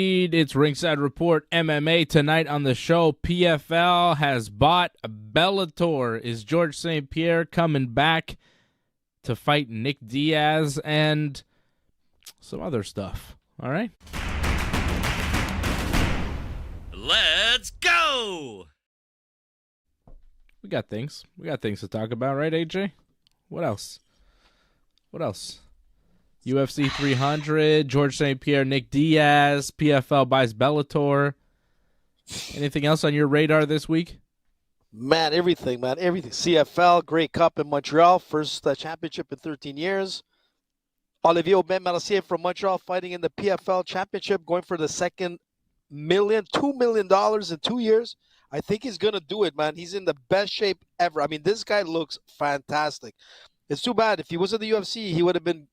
It's Ringside Report MMA tonight on the show. PFL has bought Bellator. Is Georges St-Pierre coming back to fight Nick Diaz and some other stuff? All right. Let's go. We got things. We got things to talk about, right, AJ? What else? What else? UFC 300, Georges St-Pierre, Nick Diaz, PFL buys Bellator. Anything else on your radar this week? Man, everything, man. Everything. CFL, Grey Cup in Montreal, first championship in 13 years. Olivier Aubin-Mercier from Montreal fighting in the PFL championship, going for the second $2 million in 2 years. I think he's going to do it, man. He's in the best shape ever. I mean, this guy looks fantastic. It's too bad. If he was in the UFC, he would have been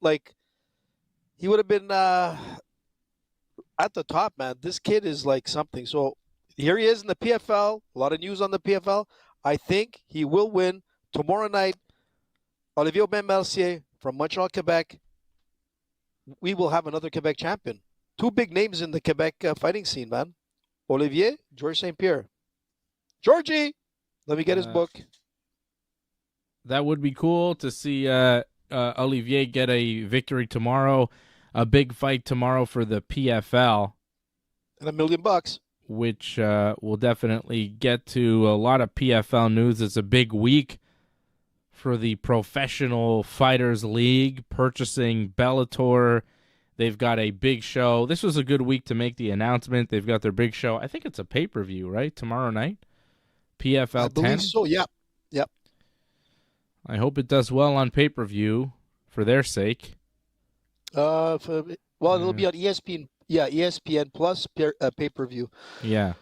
at the top, man. This kid is like something. So here he is in the PFL. A lot of news on the PFL. I think he will win tomorrow night. Olivier Aubin-Mercier from Montreal, Quebec. We will have another Quebec champion. Two big names in the Quebec fighting scene, man. Olivier, Georges St-Pierre. Georgie! Let me get his book. That would be cool to see Olivier get a victory tomorrow. A big fight tomorrow for the PFL. And $1 million. Which we'll definitely get to. A lot of PFL news. It's a big week for the Professional Fighters League purchasing Bellator. They've got a big show. This was a good week to make the announcement. They've got their big show. I think it's a pay-per-view, right? Tomorrow night? PFL 10? I believe so, yeah. Yep. I hope it does well on pay-per-view for their sake. It'll be on ESPN. Yeah, ESPN Plus pay-per-view. Yeah.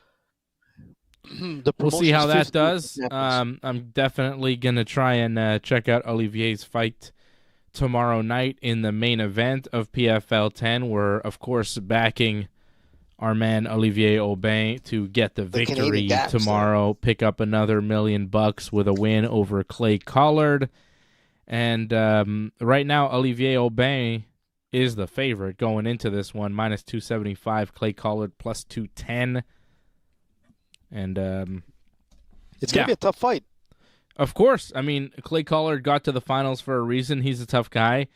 We'll see how that does. I'm definitely going to try and check out Olivier's fight tomorrow night in the main event of PFL 10. We're, of course, backing our man Olivier Aubin to get the victory tomorrow, pick up another $1 million with a win over Clay Collard. And right now, Olivier Aubin is the favorite going into this one, minus 275. Clay Collard plus 210. And it's going to be a tough fight. Of course. I mean, Clay Collard got to the finals for a reason. He's a tough guy.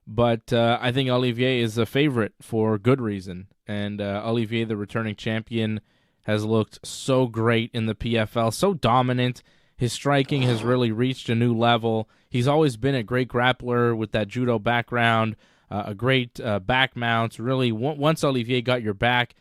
But I think Olivier is a favorite for good reason. And Olivier, the returning champion, has looked so great in the PFL, so dominant. His striking has really reached a new level. He's always been a great grappler with that judo background, a great back mounts. Really, once Olivier got your back,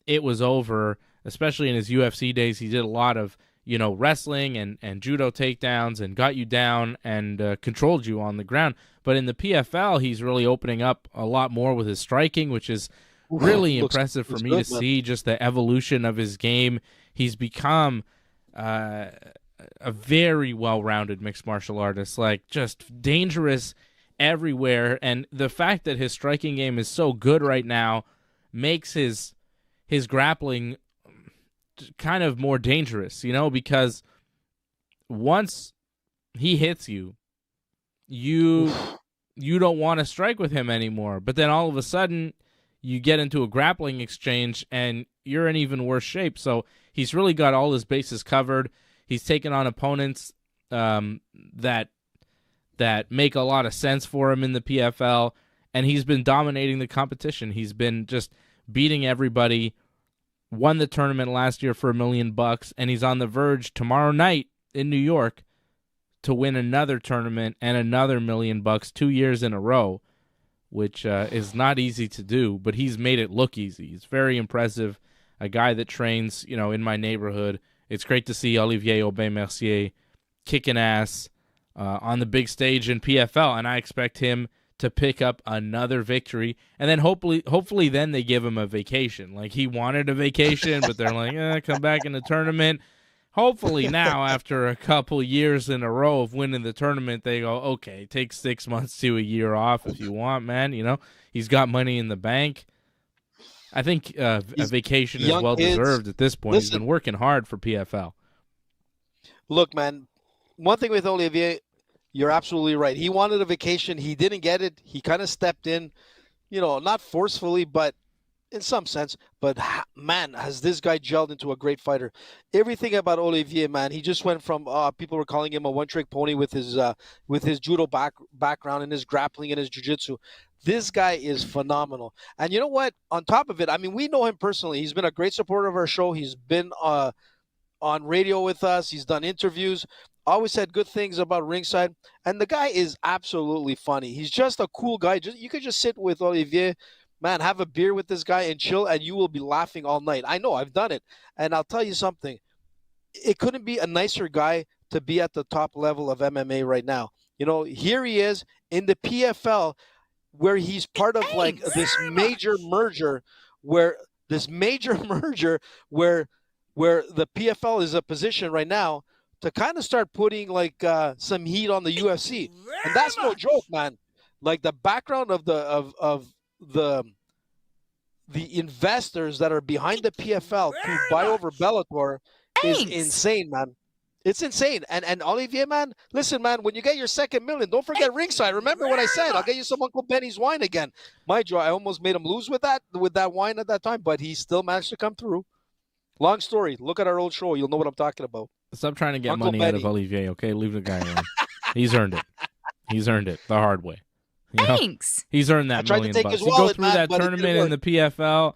it was over, especially in his UFC days. He did a lot of wrestling and judo takedowns and got you down and controlled you on the ground. But in the PFL, he's really opening up a lot more with his striking, which is really impressive for me to see, just the evolution of his game. He's become a very well-rounded mixed martial artist, like just dangerous everywhere. And the fact that his striking game is so good right now makes his grappling kind of more dangerous, because once he hits you, you don't want to strike with him anymore. But then all of a sudden, you get into a grappling exchange, and you're in even worse shape. So he's really got all his bases covered. He's taken on opponents that make a lot of sense for him in the PFL, and he's been dominating the competition. He's been just beating everybody. Won the tournament last year for $1 million, and he's on the verge tomorrow night in New York to win another tournament and another $1 million 2 years in a row, which is not easy to do, but he's made it look easy. It's very impressive. A guy that trains, in my neighborhood. It's great to see Olivier Aubin-Mercier kicking ass on the big stage in PFL, and I expect him to pick up another victory, and then hopefully then they give him a vacation. Like, he wanted a vacation, but they're like, come back in the tournament. Hopefully now, after a couple years in a row of winning the tournament, they go, okay, take 6 months to a year off if you want, man. He's got money in the bank. I think a vacation is well-deserved at this point. He's been working hard for PFL. Look, man, one thing with Olivier, you're absolutely right. He wanted a vacation. He didn't get it. He kind of stepped in, not forcefully, but in some sense, but man, has this guy gelled into a great fighter. Everything about Olivier, man, he just went from people were calling him a one-trick pony with his judo background and his grappling and his jiu-jitsu. This guy is phenomenal. And you know what? On top of it, I mean, we know him personally. He's been a great supporter of our show. He's been on radio with us. He's done interviews. Always said good things about Ringside. And the guy is absolutely funny. He's just a cool guy. You could just sit with Olivier, man, have a beer with this guy and chill, and you will be laughing all night. I know, I've done it. And I'll tell you something. It couldn't be a nicer guy to be at the top level of MMA right now. You know, here he is in the PFL, where he's part of like this major merger where the PFL is a position right now to kind of start putting like some heat on the UFC. And that's no joke, man. Like the background of the investors that are behind the PFL to buy over Bellator is insane, man. It's insane. And Olivier, man, listen, man, when you get your second million, don't forget Ringside. Remember what I said. I'll get you some Uncle Benny's wine again. Mind you, I almost made him lose with that wine at that time, but he still managed to come through. Long story. Look at our old show. You'll know what I'm talking about. Stop trying to get Uncle money Benny. out of Olivier, okay? Leave the guy alone. He's earned it. He's earned it the hard way. You know? Thanks. He's earned I that tried to $1 take million. his You go wallet, through man, that but it tournament didn't in the PFL,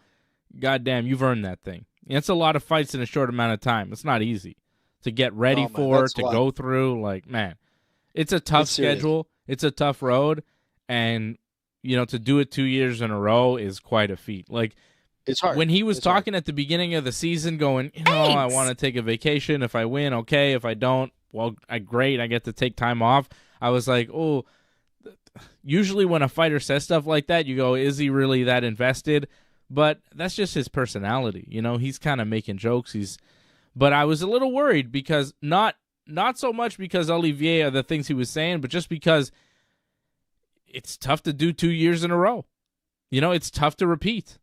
goddamn, you've earned that thing. It's a lot of fights in a short amount of time. It's not easy to get ready man, for, that's to a lot. go through. Like, man, it's a tough It's serious. schedule. It's a tough road. And, you know, to do it 2 years in a row is quite a feat. Like, It's hard. when he was It's hard. talking at the beginning of the season going, you know, I want to take a vacation. If I win, okay. If I don't, well, great. I get to take time off. I was like, oh, usually when a fighter says stuff like that, you go, is he really that invested? But that's just his personality. You know, he's kind of making jokes. But I was a little worried because not so much because Olivier or the things he was saying, but just because it's tough to do 2 years in a row. You know, it's tough to repeat.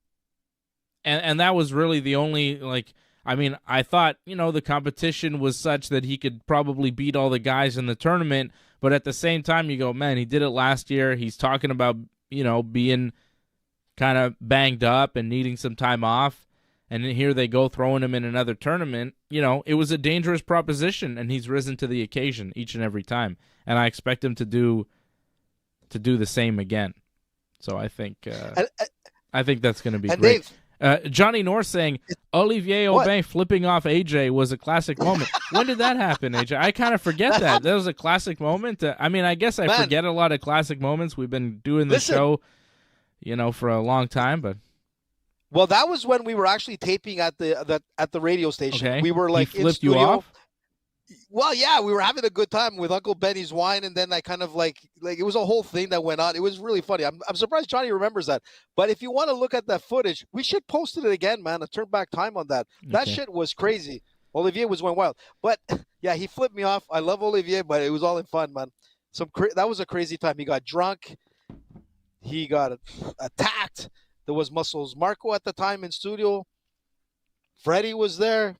And that was really the only, like, I mean, I thought, you know, the competition was such that he could probably beat all the guys in the tournament, but at the same time, you go, man, he did it last year. He's talking about, you know, being kind of banged up and needing some time off, and here they go throwing him in another tournament. You know, it was a dangerous proposition, and he's risen to the occasion each and every time, and I expect him to do the same again. So I think that's going to be And great. Dave, Johnny North saying Olivier Aubin flipping off AJ was a classic moment. When did that happen, AJ? I kind of forget that. That was a classic moment. I mean, I guess I forget a lot of classic moments. We've been doing the show, you know, for a long time, but well, that was when we were actually taping at the radio station. okay. We were like he flipped in studio. you off? Well, yeah, we were having a good time with Uncle Benny's wine, and then I kind of like it was a whole thing that went on. It was really funny. I'm surprised Johnny remembers that. But if you want to look at that footage, we should post it again, man. A turn back time on that. That shit was crazy. Olivier was going wild. But yeah, he flipped me off. I love Olivier, but it was all in fun, man. That was a crazy time. He got drunk. He got attacked. There was Muscles Marco at the time in studio. Freddie was there.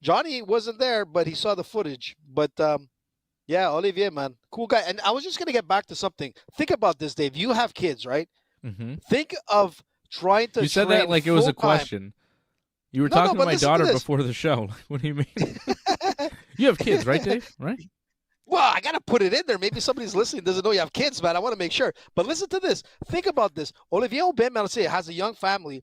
Johnny wasn't there, but he saw the footage. But, yeah, Olivier, man, cool guy. And I was just going to get back to something. Think about this, Dave. You have kids, right? Mm-hmm. Think of trying to You said that like it was a question. You were talking to my daughter before the show. What do you mean? You have kids, right, Dave? Right? Well, I got to put it in there. Maybe somebody's listening doesn't know you have kids, man. I want to make sure. But listen to this. Think about this. Olivier Aubin-Mercier has a young family.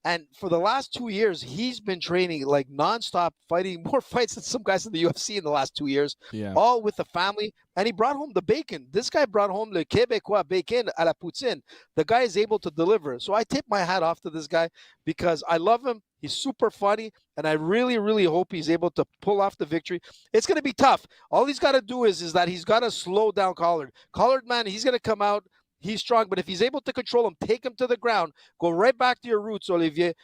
And for the last 2 years, he's been training like nonstop, fighting more fights than some guys in the UFC in the last 2 years, all with the family. And he brought home the bacon. This guy brought home le Québécois bacon à la poutine. The guy is able to deliver. So I tip my hat off to this guy because I love him. He's super funny. And I really, really hope he's able to pull off the victory. It's going to be tough. All he's got to do is that he's got to slow down Collard. Collard, man, he's going to come out. He's strong, but if he's able to control him, take him to the ground, go right back to your roots, Olivier,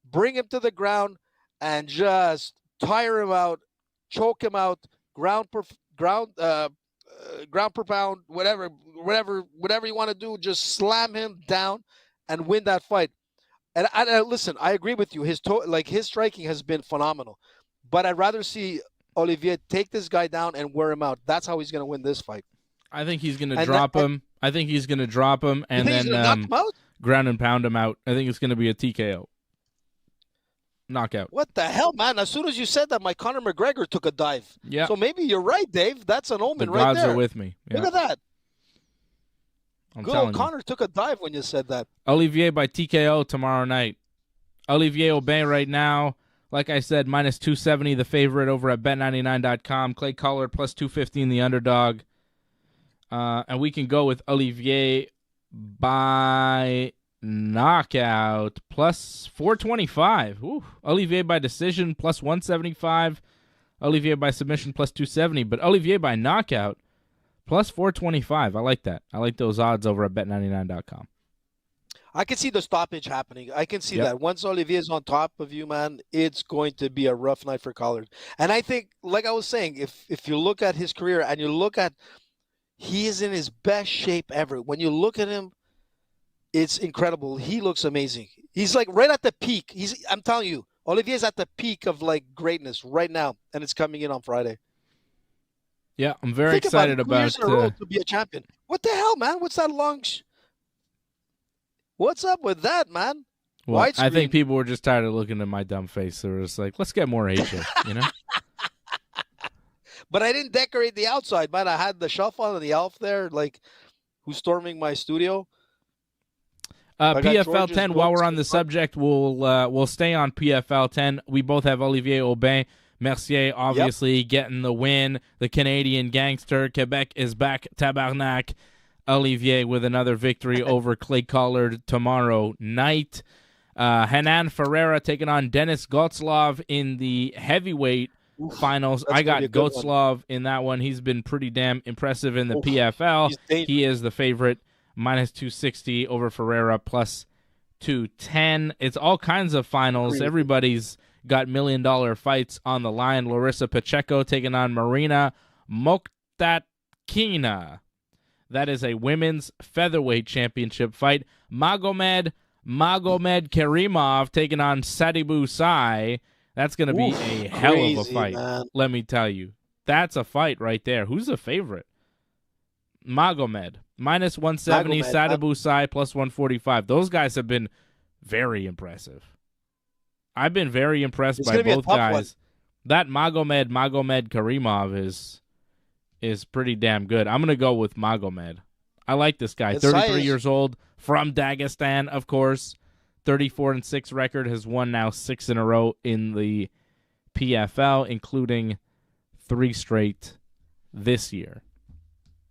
bring him to the ground, and just tire him out, choke him out, ground per pound, whatever you want to do, just slam him down and win that fight. And listen, I agree with you. His striking has been phenomenal, but I'd rather see Olivier take this guy down and wear him out. That's how he's going to win this fight. I think he's going to drop him. I think he's going to drop him and then ground and pound him out. I think it's going to be a TKO. Knockout. What the hell, man? As soon as you said that, my Conor McGregor took a dive. Yeah. So maybe you're right, Dave. That's an omen The right gods there. are with me. Yeah. Look at that. I'm Good telling old you. Conor took a dive when you said that. Olivier by TKO tomorrow night. Olivier Aubin right now, like I said, minus 270 the favorite over at bet99.com. Clay Collard plus 215 the underdog. And we can go with Olivier by knockout plus 425. Ooh. Olivier by decision plus 175. Olivier by submission plus 270. But Olivier by knockout plus 425. I like that. I like those odds over at bet99.com. I can see the stoppage happening. I can see Yep. that. Once Olivier is on top of you, man, it's going to be a rough night for Collard. And I think, like I was saying, if you look at his career and you look at, he is in his best shape ever. When you look at him, it's incredible. He looks amazing. He's like right at the peak. I'm telling you, Olivier's at the peak of like greatness right now, and it's coming in on Friday. Yeah, I'm very Think excited about 2 years in a row about to be a champion. What the hell, man? What's that long? What's up with that, man? well, I Widescreen. think people were just tired of looking at my dumb face. They were just like, let's get more Asia, you know? But I didn't decorate the outside, man. I had the shelf on and the elf there, like who's storming my studio. I got PFL George's 10, while we're on the books. subject, we'll stay on PFL 10. We both have Olivier Aubin-Mercier, obviously, getting the win. The Canadian gangster. Quebec is back. Tabarnak. Olivier with another victory over Clay Collard tomorrow night. Hanan Ferreira taking on Denis Gotslov in the heavyweight finals. That's I gonna got be a good one. Gotslov in that one. He's been pretty damn impressive in the Oof, PFL. he's dangerous. He is the favorite, minus 260 over Ferreira, plus 210. It's all kinds of finals. Crazy. Everybody's got million-dollar fights on the line. Larissa Pacheco taking on Marina Mokhtatkina. That is a women's featherweight championship fight. Magomed Karimov taking on Sadibou Sai. That's going to be a hell of a crazy, fight, man. let me tell you. That's a fight right there. Who's the favorite? Magomed. Minus 170, Magomed, Sadibou Sai plus 145. Those guys have been very impressive. I've been very impressed It's by gonna be a both tough guys. one. That Magomed Karimov is pretty damn good. I'm going to go with Magomed. I like this guy. It's 33 size. years old, from Dagestan, of course. 34-6 record, has won now 6 in a row in the PFL, including 3 straight this year.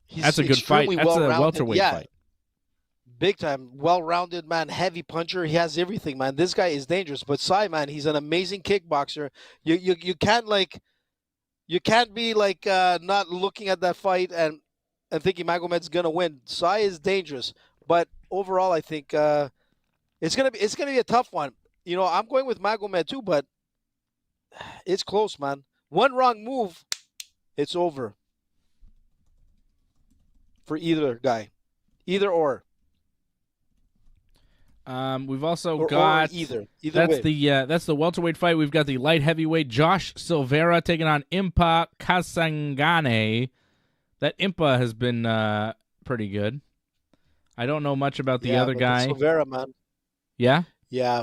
He's That's a good fight. extremely That's a well-rounded. welterweight Yeah, fight. big time, well-rounded man, heavy puncher. He has everything, man. This guy is dangerous. But Sai, man, he's an amazing kickboxer. You can't be like not looking at that fight and thinking Magomed's gonna win. Sai is dangerous, but overall, I think it's gonna be a tough one. You know, I'm going with Magomed too, but it's close, man. One wrong move, it's over for either guy, either or. We've also Or got either that's way. that's the welterweight fight. We've got the light heavyweight Josh Silveira taking on Impa Kasangane. That Impa has been pretty good. I don't know much about the other but guy. Silveira, man. Yeah? Yeah.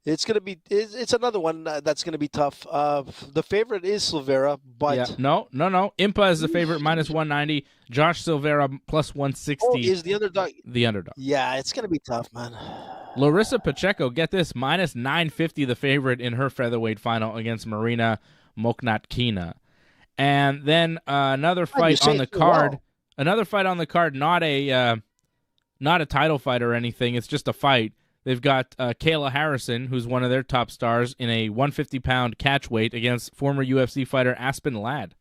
It's it's another one that's gonna be tough. The favorite is Silveira, but Yeah. No. Impa is the favorite, minus 190. Josh Silveira plus 160. is the underdog. The underdog. Yeah, it's gonna be tough, man. Larissa Pacheco, get this, minus 950 the favorite in her featherweight final against Marina Mokhtatkina. And then another you fight say on the it too card. well. Another fight on the card, not a title fight or anything. It's just a fight. They've got Kayla Harrison, who's one of their top stars, in a 150-pound catch weight against former UFC fighter Aspen Ladd.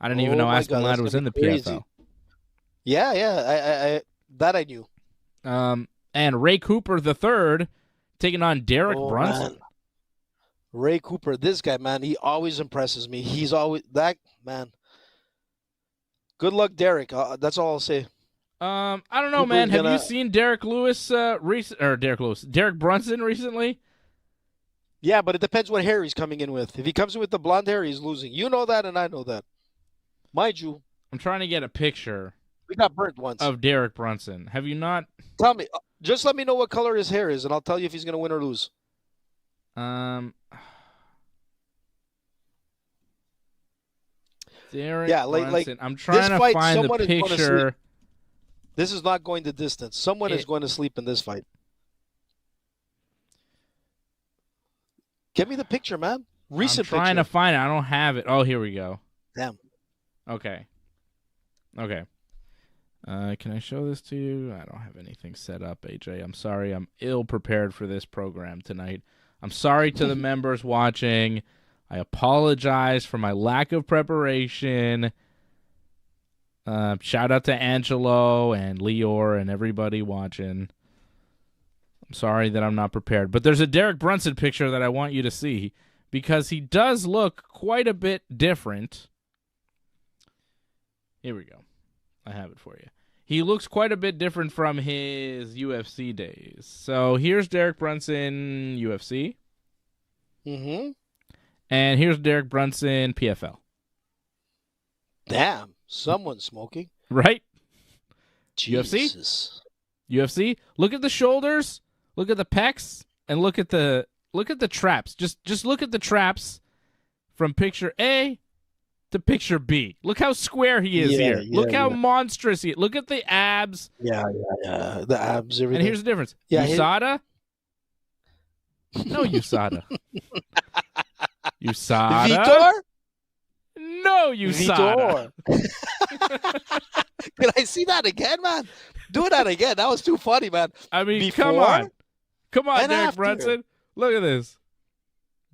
I didn't even know my Aspen God, Ladd that's was gonna in the be crazy. PFL. Yeah, I that I knew. And Ray Cooper III taking on Derek Brunson. Man. Ray Cooper, this guy, man, he always impresses me. He's always that man. Good luck, Derek. That's all I'll say. I don't know, Cooper's man. Have you gonna- seen Derek Brunson recently? Yeah, but it depends what hair he's coming in with. If he comes in with the blonde hair, he's losing. You know that, and I know that. Mind you, I'm trying to get a picture. We got burnt once. of Derek Brunson. Have you not? Tell me. Just let me know what color his hair is, and I'll tell you if he's going to win or lose. Derek Yeah, Brunson. I'm trying to fight, find the someone is gonna picture. sleep. This is not going the distance. Someone is going to sleep in this fight. Get me the picture, man. Recent I'm trying picture. to find it. I don't have it. Oh, here we go. Damn. Okay. Can I show this to you? I don't have anything set up, AJ. I'm sorry. I'm ill prepared for this program tonight. I'm sorry to the members watching. I apologize for my lack of preparation. Shout out to Angelo and Lior and everybody watching. I'm sorry that I'm not prepared. But there's a Derek Brunson picture that I want you to see because he does look quite a bit different. Here we go. I have it for you. He looks quite a bit different from his UFC days. So here's Derek Brunson UFC. Mm-hmm. And here's Derek Brunson PFL. Damn. Someone's smoking. Right? Jesus. UFC. Look at the shoulders. Look at the pecs. And look at the traps. Just look at the traps from picture A to picture B. Look how square he is here. Look how monstrous he is. Look at the abs. Yeah. The abs, everything. And here's the difference. Yeah, USADA? No USADA. USADA? Vitor? No USADA. Can I see that again, man? Do that again. That was too funny, man. I mean, Before come on, Derek after. Brunson. Look at this.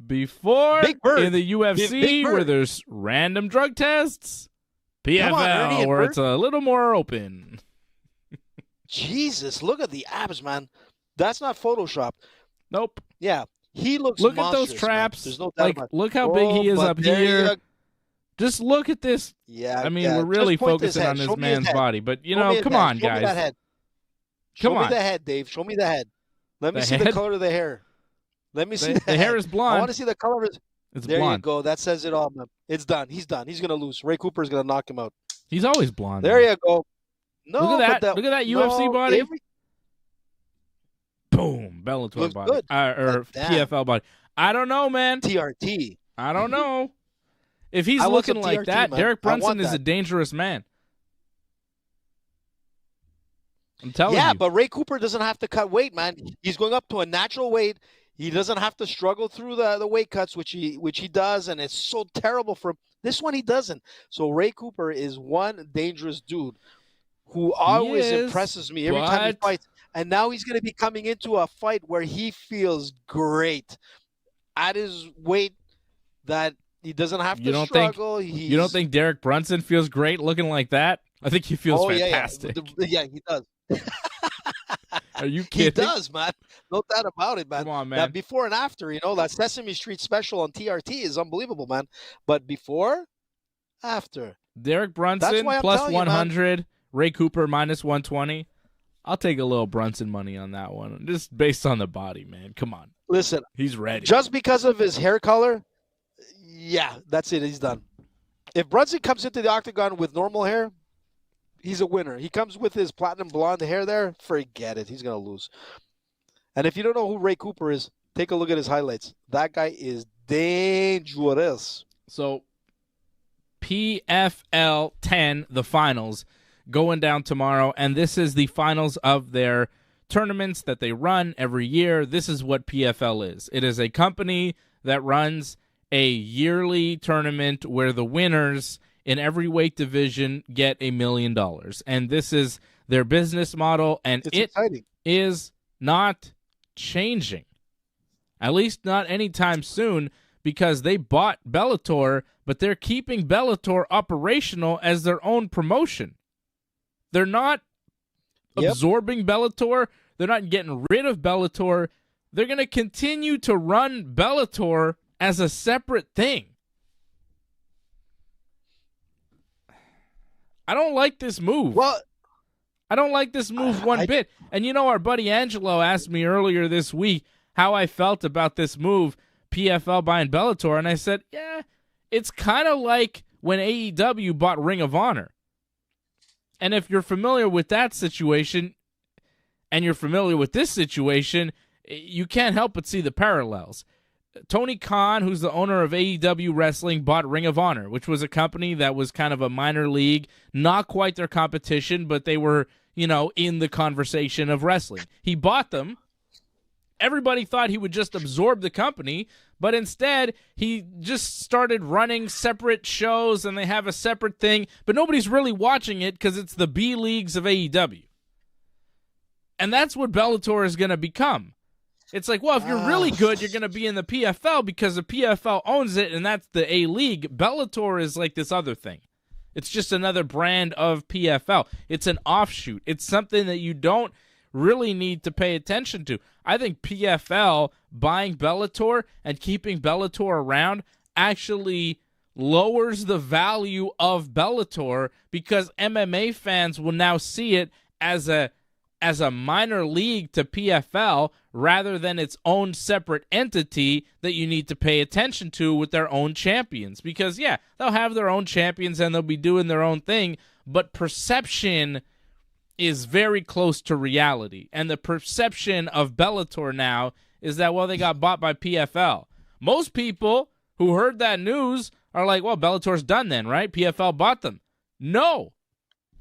Before Big Bird. in the UFC, Big Bird. where there's random drug tests, PFL, where it's a little more open. Jesus, look at the abs, man. That's not Photoshop. Nope. Yeah, he looks. Look at those monstrous, traps. man. There's no doubt Like, about it. look how big he is up here. Just look at this. Yeah, I mean, we're really focusing on this man's body, but come on, guys. Show me that head. Show me the head, Dave. Show me the head. Let me see the color of the hair. Let me see the hair is blonde. I want to see the color of his. It's there blonde. you go. That says it all, man. It's done. He's done. He's gonna lose. Ray Cooper's gonna knock him out. He's always blonde. There you go. No, look at that. Look at that UFC body. Boom, Bellator looks body, good. or PFL body. I don't know, man. TRT. I don't know. If he's I want looking some like TRT, that, man. Derek Brunson I want is a that. dangerous man. I'm telling you. Yeah, but Ray Cooper doesn't have to cut weight, man. He's going up to a natural weight. He doesn't have to struggle through the weight cuts, which he does, and it's so terrible for him. This one he doesn't. So Ray Cooper is one dangerous dude who always impresses me every time he fights. And now he's going to be coming into a fight where he feels great at his weight, that he doesn't have to struggle. You don't think Derek Brunson feels great looking like that? I think he feels fantastic. Yeah, he does. Are you kidding? He does, man. No doubt about it, man. Come on, man. That before and after, that Sesame Street special on TRT is unbelievable, man. But before, after. Derek Brunson plus 100, Ray Cooper minus 120. I'll take a little Brunson money on that one, just based on the body, man. Come on. Listen, he's ready. Just because of his hair color, yeah, that's it. He's done. If Brunson comes into the octagon with normal hair, he's a winner. He comes with his platinum blonde hair there, forget it. He's going to lose. And if you don't know who Ray Cooper is, take a look at his highlights. That guy is dangerous. So, PFL 10, the finals, going down tomorrow, and this is the finals of their tournaments that they run every year. This is what PFL is. It is a company that runs a yearly tournament where the winners in every weight division get $1 million. And this is their business model, and it is not changing. At least not anytime soon, because they bought Bellator, but they're keeping Bellator operational as their own promotion. They're not absorbing Bellator. They're not getting rid of Bellator. They're going to continue to run Bellator as a separate thing. I don't like this move. Well, I don't like this move one bit. And our buddy Angelo asked me earlier this week how I felt about this move, PFL buying Bellator, and I said, yeah, it's kind of like when AEW bought Ring of Honor. And if you're familiar with that situation and you're familiar with this situation, you can't help but see the parallels. Tony Khan, who's the owner of AEW Wrestling, bought Ring of Honor, which was a company that was kind of a minor league, not quite their competition, but they were, in the conversation of wrestling. He bought them. Everybody thought he would just absorb the company, but instead he just started running separate shows and they have a separate thing, but nobody's really watching it because it's the B leagues of AEW. And that's what Bellator is going to become. It's like, well, if you're really good, you're going to be in the PFL because the PFL owns it, and that's the A-League. Bellator is like this other thing. It's just another brand of PFL. It's an offshoot. It's something that you don't really need to pay attention to. I think PFL buying Bellator and keeping Bellator around actually lowers the value of Bellator because MMA fans will now see it as a minor league to PFL rather than its own separate entity that you need to pay attention to with their own champions. Because, yeah, they'll have their own champions and they'll be doing their own thing, but perception is very close to reality. And the perception of Bellator now is that, well, they got bought by PFL. Most people who heard that news are like, well, Bellator's done then, right? PFL bought them. No.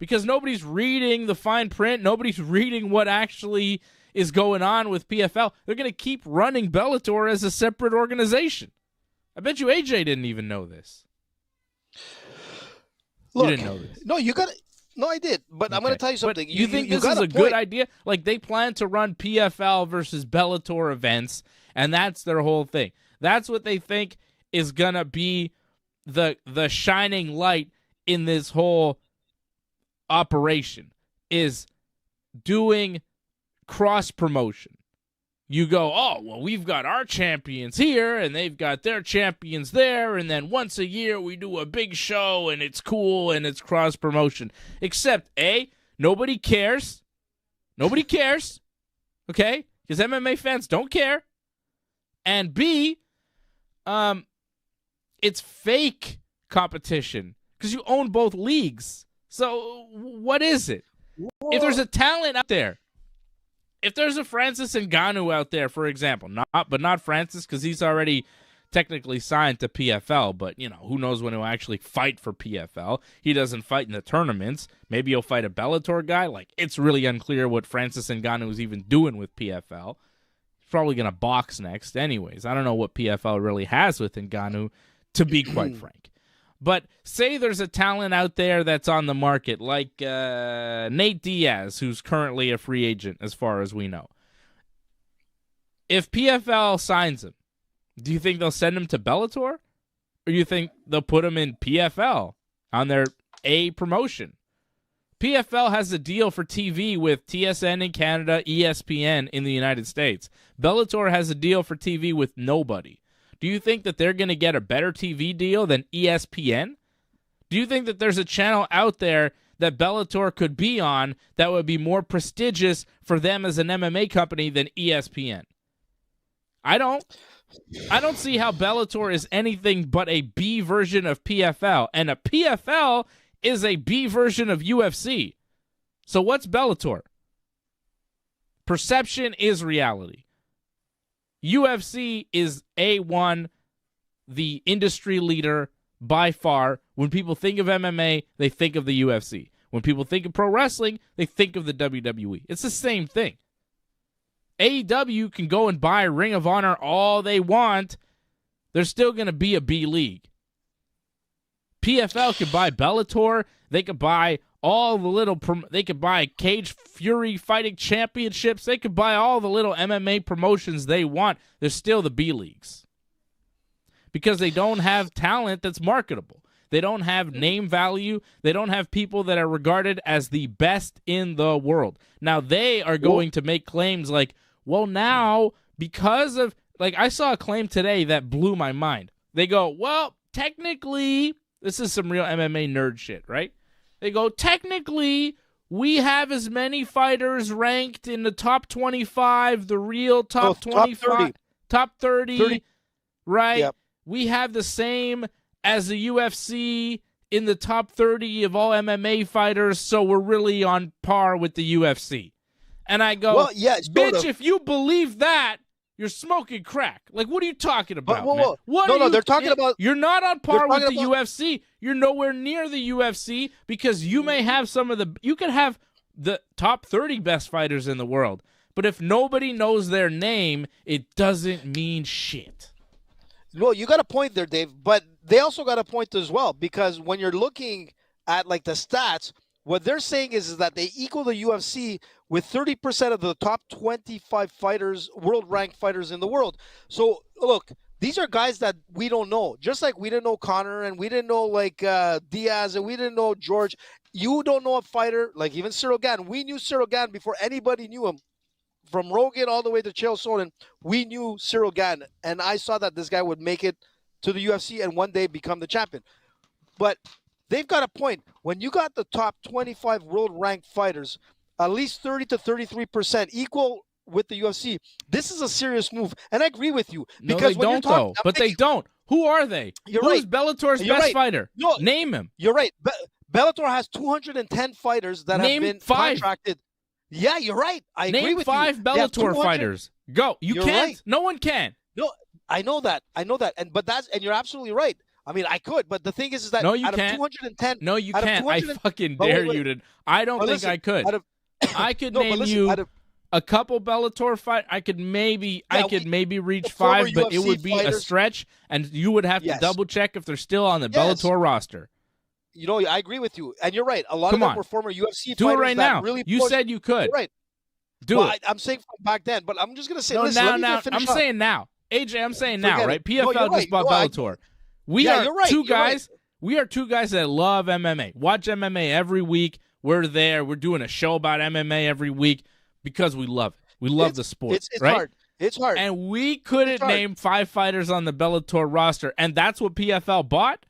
Because nobody's reading the fine print. Nobody's reading what actually is going on with PFL. They're going to keep running Bellator as a separate organization. I bet you AJ didn't even know this. Look, you didn't know this. No, you got it. No, I did. But I'm going to tell you something. But you think this is a good idea? Like, they plan to run PFL versus Bellator events, and that's their whole thing. That's what they think is going to be the shining light in this whole operation, is doing cross promotion. You go, oh, well, we've got our champions here and they've got their champions there, and then once a year we do a big show and it's cool and it's cross promotion. Except A, nobody cares. Nobody cares. Okay? Because MMA fans don't care. And B, it's fake competition because you own both leagues. So what is it? Whoa. If there's a talent out there, if there's a Francis Ngannou out there, for example, not Francis because he's already technically signed to PFL, but who knows when he'll actually fight for PFL. He doesn't fight in the tournaments. Maybe he'll fight a Bellator guy. Like, it's really unclear what Francis Ngannou is even doing with PFL. He's probably going to box next anyways. I don't know what PFL really has with Ngannou, to be quite frank. But say there's a talent out there that's on the market, like Nate Diaz, who's currently a free agent as far as we know. If PFL signs him, do you think they'll send him to Bellator? Or do you think they'll put him in PFL on their A promotion? PFL has a deal for TV with TSN in Canada, ESPN in the United States. Bellator has a deal for TV with nobody. Do you think that they're going to get a better TV deal than ESPN? Do you think that there's a channel out there that Bellator could be on that would be more prestigious for them as an MMA company than ESPN? I don't see how Bellator is anything but a B version of PFL, and a PFL is a B version of UFC. So what's Bellator? Perception is reality. UFC is A1, the industry leader by far. When people think of MMA, they think of the UFC. When people think of pro wrestling, they think of the WWE. It's the same thing. AEW can go and buy Ring of Honor all they want. They're still going to be a B league. PFL could buy Bellator. They could buy all the little, they could buy Cage Fury Fighting Championships. They could buy all the little MMA promotions they want. They're still the B leagues. Because they don't have talent that's marketable. They don't have name value. They don't have people that are regarded as the best in the world. Now, they are going to make claims like, well, now, because of, like, I saw a claim today that blew my mind. They go, well, technically, this is some real MMA nerd shit, right? They go, technically, we have as many fighters ranked in the top 25, the real top 25, top 30, right? Yep. We have the same as the UFC in the top 30 of all MMA fighters, so we're really on par with the UFC. And I go, well, yeah, bitch, if you believe that, you're smoking crack. Like, what are you talking about, man? No, they're talking about... You're not on par with the UFC. You're nowhere near the UFC because you may have some of the... You could have the top 30 best fighters in the world. But if nobody knows their name, it doesn't mean shit. Well, you got a point there, Dave. But they also got a point as well. Because when you're looking at, like, the stats... What they're saying is that they equal the UFC with 30% of the top 25 fighters, world-ranked fighters in the world. So, look, these are guys that we don't know. Just like we didn't know Conor and we didn't know, like, Diaz and we didn't know George. You don't know a fighter, like even Cyril Gane. We knew Cyril Gane before anybody knew him. From Rogan all the way to Chael Sonnen, we knew Cyril Gane. And I saw that this guy would make it to the UFC and one day become the champion. But... they've got a point. When you got the top 25 world-ranked fighters, at least 30 to 33% equal with the UFC, this is a serious move. And I agree with you. Because no, they don't, though. But they don't. Who are they? Who's Bellator's best fighter? No, name him. You're right. Bellator has 210 fighters that have been contracted. Yeah, you're right. I agree with you. Name 5 Bellator fighters. Go. You can't. Right. No one can. No, I know that. And you're absolutely right. I mean, I could, but the thing is that no, you out can't. of 210... No, you can't. I fucking dare you to... I don't think I could. I could name you a couple Bellator fight. I could maybe reach 5, but it would be a stretch, and you would have to double-check if they're still on the Bellator roster. You know, I agree with you, and you're right. A lot of them were former UFC fighters. Do it right now. Really you said you could. You're right. Do it. I'm saying from back then, but I'm just going to say, no, listen, now. I'm saying now. AJ, I'm saying now, right? PFL just bought Bellator. We are two guys. We are two guys that love MMA. Watch MMA every week. We're there. We're doing a show about MMA every week because we love it. We love the sport. It's right? hard. It's hard. And we couldn't name 5 fighters on the Bellator roster, and that's what PFL bought.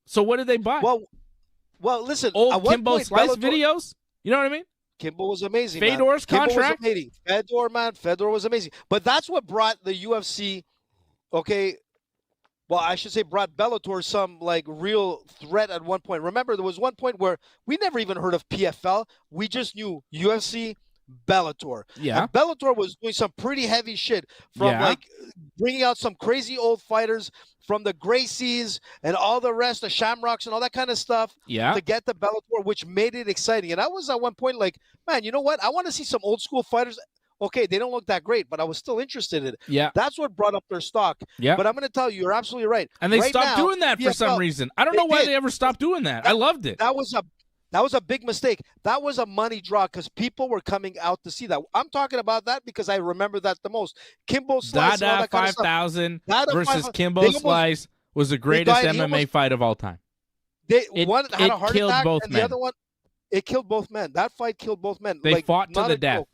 So what did they buy? Well, listen. Old Kimbo Slice videos. You know what I mean? Kimbo was amazing. Fedor's contract. Fedor was amazing. But that's what brought the UFC. Okay. Well, I should say brought Bellator some, like, real threat at one point. Remember, there was one point where we never even heard of PFL. We just knew UFC, Bellator. Yeah. And Bellator was doing some pretty heavy shit from, like, bringing out some crazy old fighters from the Gracies and all the rest, the Shamrocks and all that kind of stuff to get the Bellator, which made it exciting. And I was at one point like, man, you know what? I want to see some old school fighters. Okay, they don't look that great, but I was still interested in it. Yeah. That's what brought up their stock. Yeah. But I'm going to tell you, you're absolutely right. And they stopped doing that for some reason. I don't know why they ever stopped doing that. I loved it. That was a big mistake. That was a money draw because people were coming out to see that. I'm talking about that because I remember that the most. Kimbo Slice, Dada 5,000 versus Kimbo Slice was the greatest MMA fight of all time. One had a heart attack, both and men. the other one, it killed both men. That fight killed both men. They fought to the death.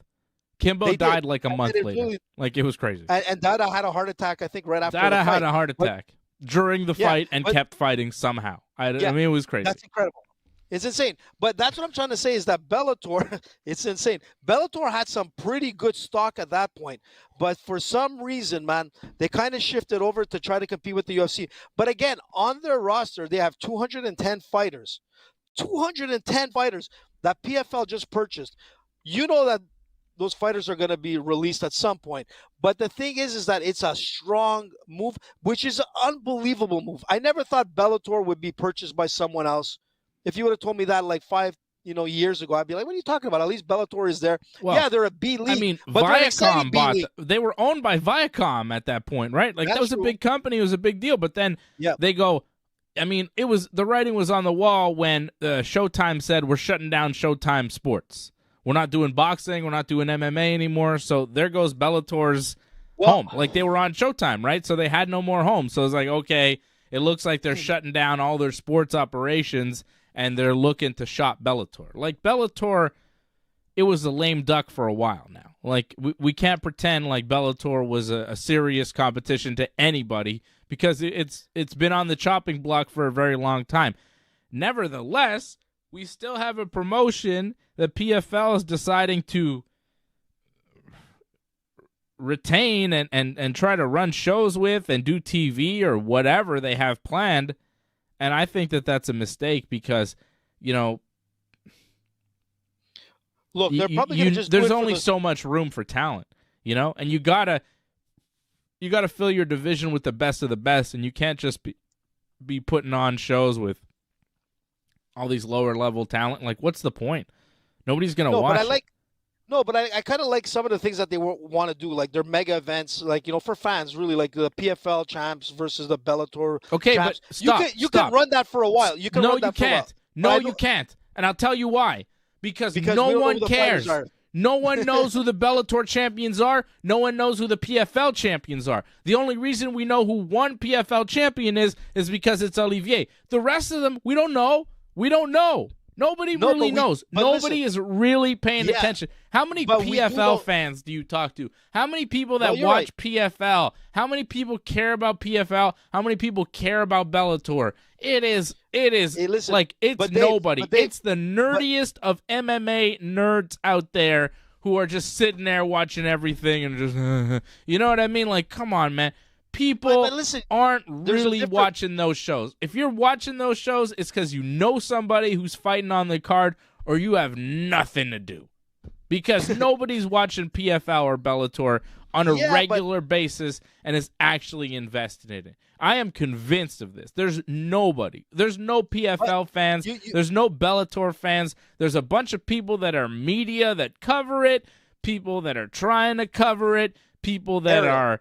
Kimbo died like a month later. Like, it was crazy. And Dada had a heart attack, I think, right after Dada the fight. had a heart attack during the fight and kept fighting somehow. I mean, it was crazy. That's incredible. It's insane. But that's what I'm trying to say is that Bellator, it's insane. Bellator had some pretty good stock at that point. But for some reason, man, they kind of shifted over to try to compete with the UFC. But again, on their roster, they have 210 fighters. 210 fighters that PFL just purchased. You know that those fighters are going to be released at some point. But the thing is that it's a strong move, which is an unbelievable move. I never thought Bellator would be purchased by someone else. If you would have told me that like 5 years ago, I'd be like, what are you talking about? At least Bellator is there. Well, yeah, they're a B league. I mean, but Viacom bought they were owned by Viacom at that point, right? Like, that was a big company. It was a big deal. But then they go, I mean, it was the writing was on the wall when Showtime said, we're shutting down Showtime Sports. We're not doing boxing. We're not doing MMA anymore. So there goes Bellator's home. Like, they were on Showtime, right? So they had no more home. So it's like, okay, it looks like they're shutting down all their sports operations, and they're looking to shop Bellator. Like, Bellator, it was a lame duck for a while now. Like, we can't pretend like Bellator was a serious competition to anybody because it's been on the chopping block for a very long time. Nevertheless, we still have a promotion that PFL is deciding to retain and try to run shows with and do TV or whatever they have planned. And I think that that's a mistake because, Look, they're probably going to just. There's only so much room for talent, and you gotta fill your division with the best of the best, and you can't just be putting on shows with all these lower level talent. Like, what's the point? Nobody's gonna watch. But I kind of like some of the things that they want to do, like their mega events, like for fans, really, like the PFL champs versus the Bellator. Okay, champs. but stop. You can run that for a while. You can no, run that you for a while. can't. No, you can't. And I'll tell you why. Because no one cares. No one knows who the Bellator champions are. No one knows who the PFL champions are. The only reason we know who one PFL champion is because it's Olivier. The rest of them, we don't know. We don't know. Nobody really knows. Nobody is really paying attention. How many PFL fans do you talk to? How many people that watch PFL? How many people care about PFL? How many people care about Bellator? It's nobody. It's the nerdiest of MMA nerds out there who are just sitting there watching everything and just, you know what I mean? Like, come on, man. People aren't really watching those shows. If you're watching those shows, it's because you know somebody who's fighting on the card or you have nothing to do. Because nobody's watching PFL or Bellator on a regular basis and is actually invested in it. I am convinced of this. There's nobody. There's no PFL fans. There's no Bellator fans. There's a bunch of people that are media that cover it, people that are trying to cover it, people that are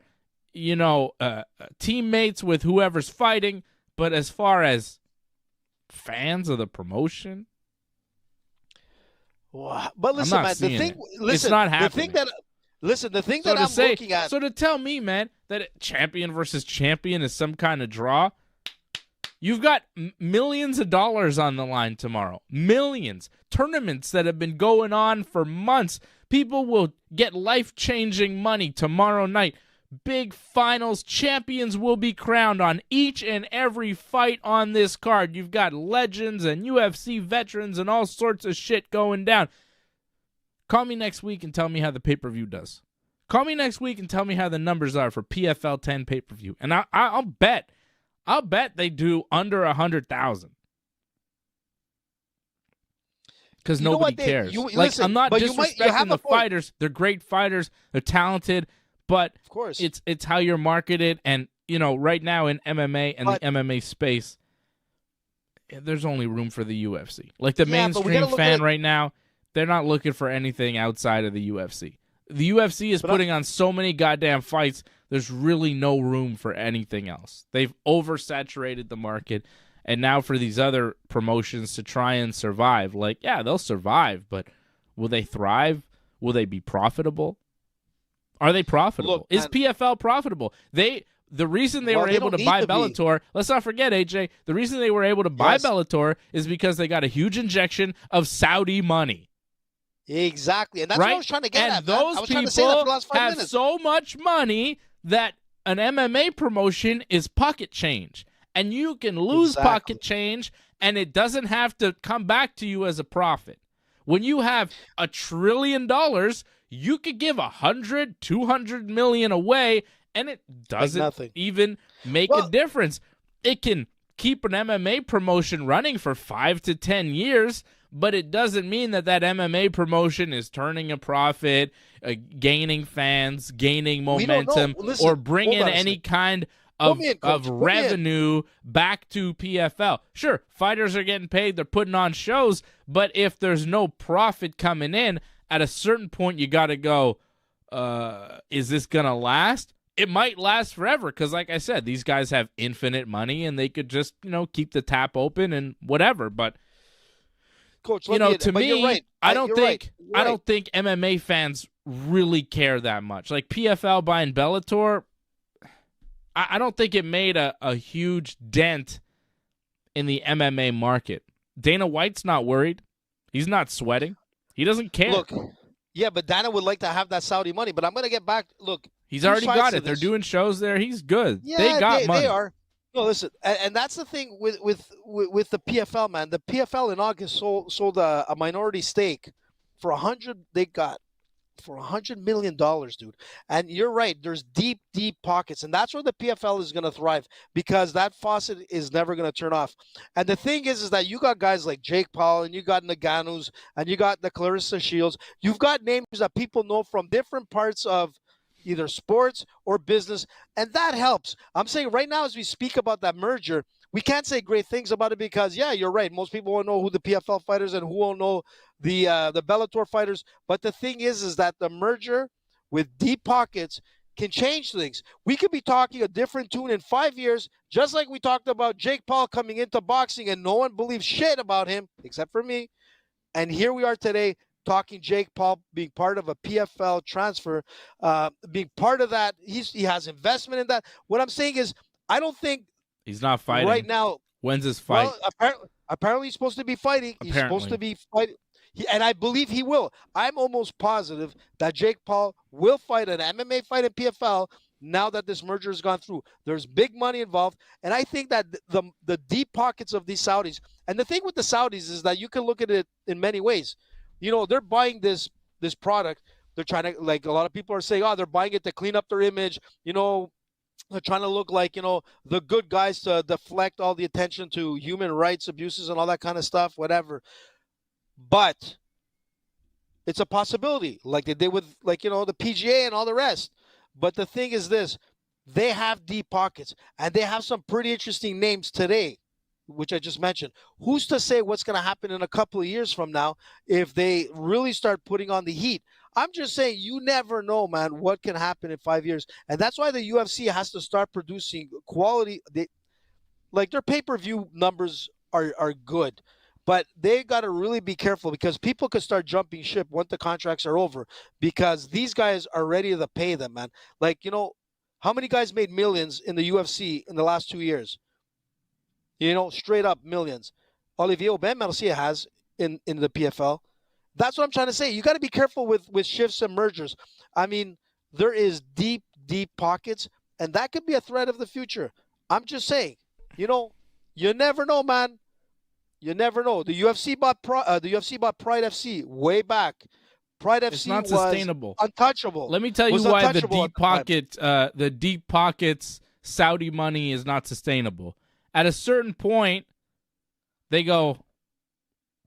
teammates with whoever's fighting, but as far as fans of the promotion, but listen, I'm not man, it's not happening. The thing that I'm looking at. So to tell me, man, that champion versus champion is some kind of draw, you've got millions of dollars on the line tomorrow. Millions. Tournaments that have been going on for months. People will get life-changing money tomorrow night. Big finals. Champions will be crowned on each and every fight on this card. You've got legends and UFC veterans and all sorts of shit going down. Call me next week and tell me how the pay-per-view does. Call me next week and tell me how the numbers are for PFL 10 pay-per-view. And I'll bet they do under 100,000. Because nobody cares. I'm not disrespecting the fighters. They're great fighters. They're talented. But of course, it's how you're marketed, and right now in MMA and the MMA space, there's only room for the UFC. Like the mainstream fan right now, they're not looking for anything outside of the UFC. The UFC is putting on so many goddamn fights. There's really no room for anything else. They've oversaturated the market, and now for these other promotions to try and survive, they'll survive, but will they thrive? Will they be profitable? Are they profitable? Look, is PFL profitable? The reason they were able to buy Bellator, let's not forget, AJ, the reason they were able to buy Bellator is because they got a huge injection of Saudi money. Exactly. And that's what I was trying to get at. And those people have so much money that an MMA promotion is pocket change. And you can lose pocket change, and it doesn't have to come back to you as a profit. When you have $1 trillion, you could give 100, 200 million away, and it doesn't even make a difference. It can keep an MMA promotion running for 5 to 10 years, but it doesn't mean that MMA promotion is turning a profit, gaining fans, gaining momentum, or bringing any kind of revenue back to PFL. Sure, fighters are getting paid, they're putting on shows, but if there's no profit coming in, at a certain point you got to go, is this going to last? It might last forever because, like I said, these guys have infinite money and they could just, keep the tap open and whatever. But, Coach, to me, I don't think MMA fans really care that much. Like PFL buying Bellator, I don't think it made a huge dent in the MMA market. Dana White's not worried. He's not sweating. He doesn't care. Look, but Dana would like to have that Saudi money. But I'm going to get back. Look, he's already got it. They're doing shows there. He's good. Yeah, they got money. They are. No, listen, and that's the thing with the PFL, man. The PFL in August sold a minority stake for 100. They got for $100 million, dude. And you're right. There's deep, deep pockets. And that's where the PFL is going to thrive because that faucet is never going to turn off. And the thing is that you got guys like Jake Paul and you got Ngannou's and you got the Clarissa Shields. You've got names that people know from different parts of either sports or business. And that helps. I'm saying right now as we speak about that merger, we can't say great things about it because, yeah, you're right. Most people won't know who the PFL fighters and who won't know the Bellator fighters. But the thing is that the merger with deep pockets can change things. We could be talking a different tune in 5 years, just like we talked about Jake Paul coming into boxing and no one believes shit about him except for me. And here we are today talking Jake Paul being part of a PFL transfer, being part of that. He has investment in that. What I'm saying is I don't think he's not fighting right now. When's his fight? Well, apparently he's supposed to be fighting. He's supposed to be fighting. And I believe he will. I'm almost positive that Jake Paul will fight an MMA fight in PFL now that this merger has gone through. There's big money involved. And I think that the deep pockets of these Saudis, and the thing with the Saudis is that you can look at it in many ways. You know, they're buying this product. They're trying to, like a lot of people are saying, they're buying it to clean up their image. You know, they're trying to look like, you know, the good guys to deflect all the attention to human rights abuses and all that kind of stuff, whatever. But it's a possibility, like they did with, like, you know, the PGA and all the rest. But the thing is this, they have deep pockets, and they have some pretty interesting names today, which I just mentioned. Who's to say what's going to happen in a couple of years from now if they really start putting on the heat? I'm just saying you never know, man, what can happen in 5 years. And that's why the UFC has to start producing quality. Like their pay-per-view numbers are good. But they got to really be careful because people could start jumping ship once the contracts are over because these guys are ready to pay them, man. Like, you know, how many guys made millions in the UFC in the last 2 years? You know, straight up millions. Olivier Aubin-Mercier has in the PFL. That's what I'm trying to say. You got to be careful with shifts and mergers. I mean, there is deep, deep pockets, and that could be a threat of the future. I'm just saying, you know, you never know, man. You never know. The UFC bought Pride FC way back. Pride FC not sustainable. Was untouchable. Let me tell you why the deep pockets Saudi money is not sustainable. At a certain point, they go,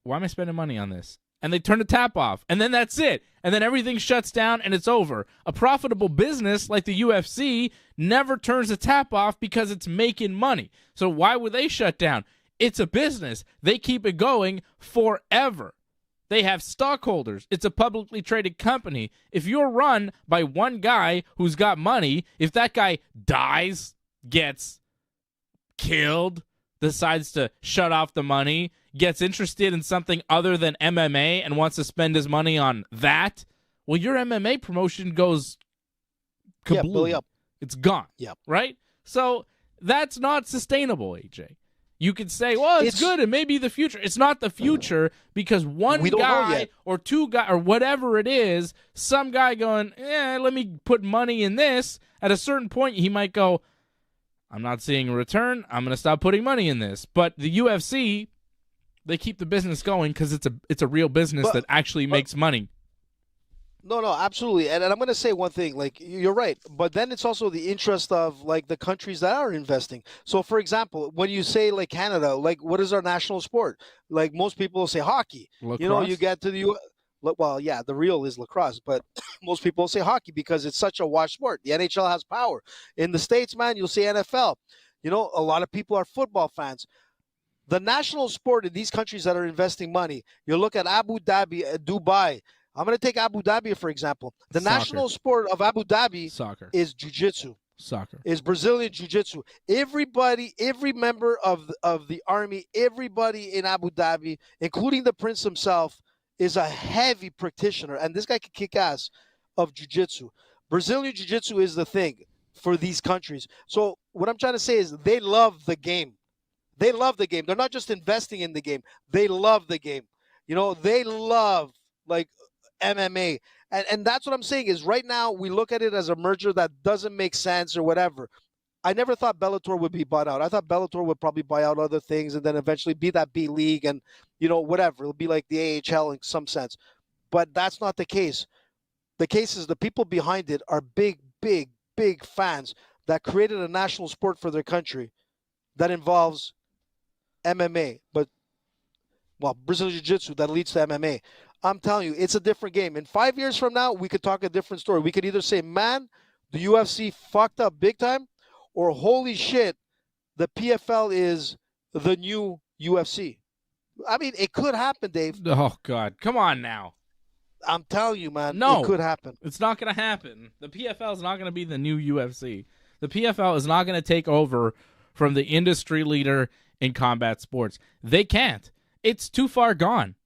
why am I spending money on this? And they turn the tap off. And then that's it. And then everything shuts down and it's over. A profitable business like the UFC never turns the tap off because it's making money. So why would they shut down? It's a business. They keep it going forever. They have stockholders. It's a publicly traded company. If you're run by one guy who's got money, if that guy dies, gets killed, decides to shut off the money, gets interested in something other than MMA and wants to spend his money on that, well, your MMA promotion goes kaboom. Yeah, it's gone. Yeah. Right? So that's not sustainable, AJ. You could say, well, it's good and maybe the future. It's not the future because one guy or two guys or whatever it is, some guy going, let me put money in this. At a certain point, he might go, I'm not seeing a return. I'm going to stop putting money in this. But the UFC, they keep the business going because it's a real business that actually makes money. No, absolutely. And I'm going to say one thing, like, you're right. But then it's also the interest of, like, the countries that are investing. So, for example, when you say, like, Canada, like, what is our national sport? Like, most people will say hockey. Lacrosse? You know, you get to the well, yeah, the real is lacrosse. But most people will say hockey because it's such a watch sport. The NHL has power. In the States, man, you'll say NFL. You know, a lot of people are football fans. The national sport in these countries that are investing money, you look at Abu Dhabi, Dubai. I'm going to take Abu Dhabi, for example. The national sport of Abu Dhabi is jiu-jitsu. Soccer. Is Brazilian jiu-jitsu. Everybody, every member of the army, everybody in Abu Dhabi, including the prince himself, is a heavy practitioner. And this guy can kick ass of jiu-jitsu. Brazilian jiu-jitsu is the thing for these countries. So what I'm trying to say is they love the game. They love the game. They're not just investing in the game. They love the game. You know, they love, like, MMA. And that's what I'm saying is right now we look at it as a merger that doesn't make sense or whatever. I never thought Bellator would be bought out. I thought Bellator would probably buy out other things and then eventually be that B League and, you know, whatever. It'll be like the AHL in some sense. But that's not the case. the case is the people behind it are big, big, big fans that created a national sport for their country that involves MMA, but Brazilian Jiu-Jitsu that leads to MMA. I'm telling you, it's a different game. In 5 years from now, we could talk a different story. We could either say, man, the UFC fucked up big time, or holy shit, the PFL is the new UFC. I mean, it could happen, Dave. Oh, God. Come on now. I'm telling you, man, No, it could happen. It's not going to happen. The PFL is not going to be the new UFC. The PFL is not going to take over from the industry leader in combat sports. They can't. It's too far gone.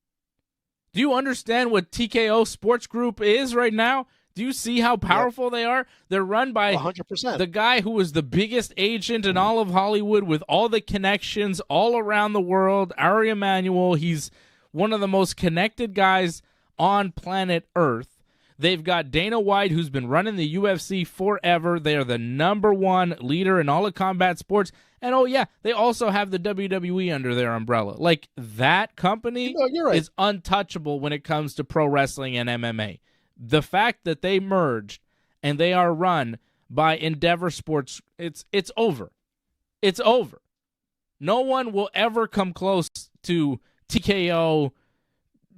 Do you understand what TKO Sports Group is right now? Do you see how powerful they are? They're run by 100%. the guy who was the biggest agent in all of Hollywood with all the connections all around the world, Ari Emanuel. He's one of the most connected guys on planet Earth. They've got Dana White, who's been running the UFC forever. They are the number one leader in all of combat sports. And, oh, yeah, they also have the WWE under their umbrella. Like, that company you're right. is untouchable when it comes to pro wrestling and MMA. The fact that they merged and they are run by Endeavor Sports, it's over. It's over. No one will ever come close to TKO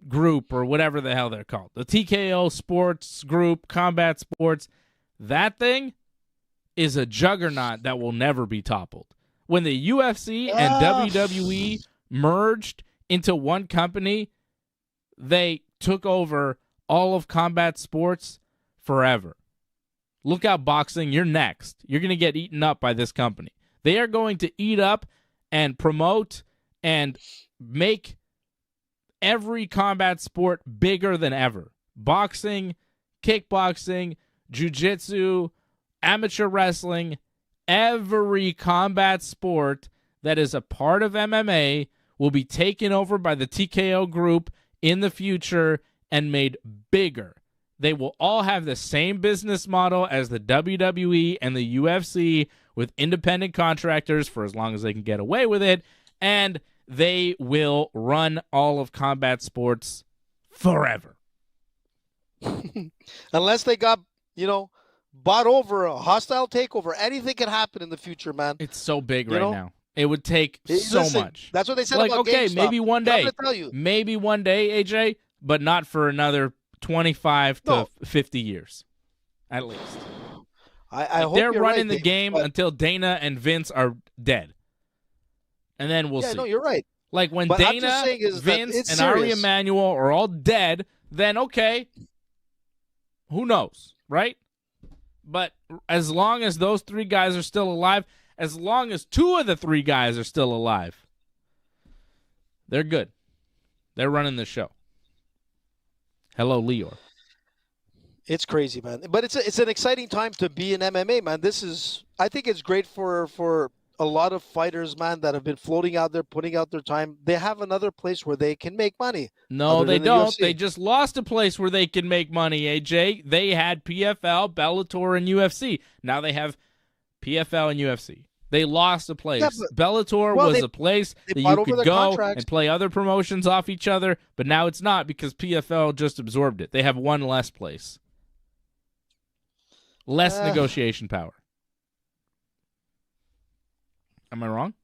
Group or whatever the hell they're called. The TKO Sports Group, Combat Sports. That thing is a juggernaut that will never be toppled. When the UFC and WWE merged into one company, they took over all of combat sports forever. Look out, boxing. You're next. You're going to get eaten up by this company. They are going to eat up and promote and make every combat sport bigger than ever. Boxing, kickboxing, jiu-jitsu, amateur wrestling, every combat sport that is a part of MMA will be taken over by the TKO Group in the future and made bigger. They will all have the same business model as the WWE and the UFC with independent contractors for as long as they can get away with it, and they will run all of combat sports forever. Unless they got, bought over, a hostile takeover. Anything can happen in the future, man. It's so big now. It would take so much. That's what they said like, about okay, GameStop. maybe one day. I'm gonna tell you. Maybe one day, AJ, but not for another 25 to 50 years, at least. I hope they're you're running right, the game until Dana and Vince are dead. And then we'll see. No, you're right. Like when But Dana, Vince, and Ari Emanuel are all dead, then okay, who knows, right? But as long as those three guys are still alive, as long as two of the three guys are still alive, they're good. They're running the show. Hello, Lior. It's crazy, man. But it's an exciting time to be in MMA, man. I think it's great for a lot of fighters, man, that have been floating out there, putting out their time. They have another place where they can make money. No, they don't. They just lost a place where they can make money, AJ. They had PFL, Bellator, and UFC. Now they have PFL and UFC. They lost a place. Yeah, Bellator was a place that you could go and play other promotions off each other, but now it's not because PFL just absorbed it. They have one less place. Less negotiation power. Am I wrong?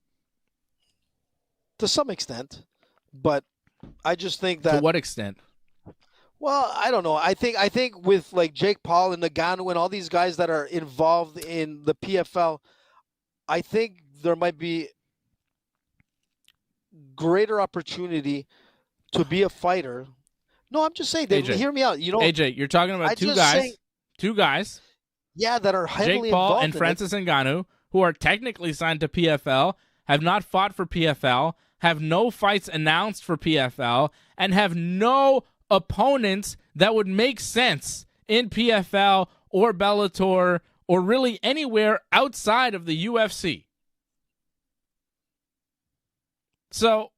To some extent, but I just think that. To what extent? Well, I don't know. I think with like Jake Paul and Ngannou and all these guys that are involved in the PFL, I think there might be greater opportunity to be a fighter. No, I'm just saying. AJ, hear me out. AJ, you're talking about two guys. Yeah, that are heavily Jake Paul involved and Francis Ngannou, who are technically signed to PFL, have not fought for PFL, have no fights announced for PFL, and have no opponents that would make sense in PFL or Bellator or really anywhere outside of the UFC. So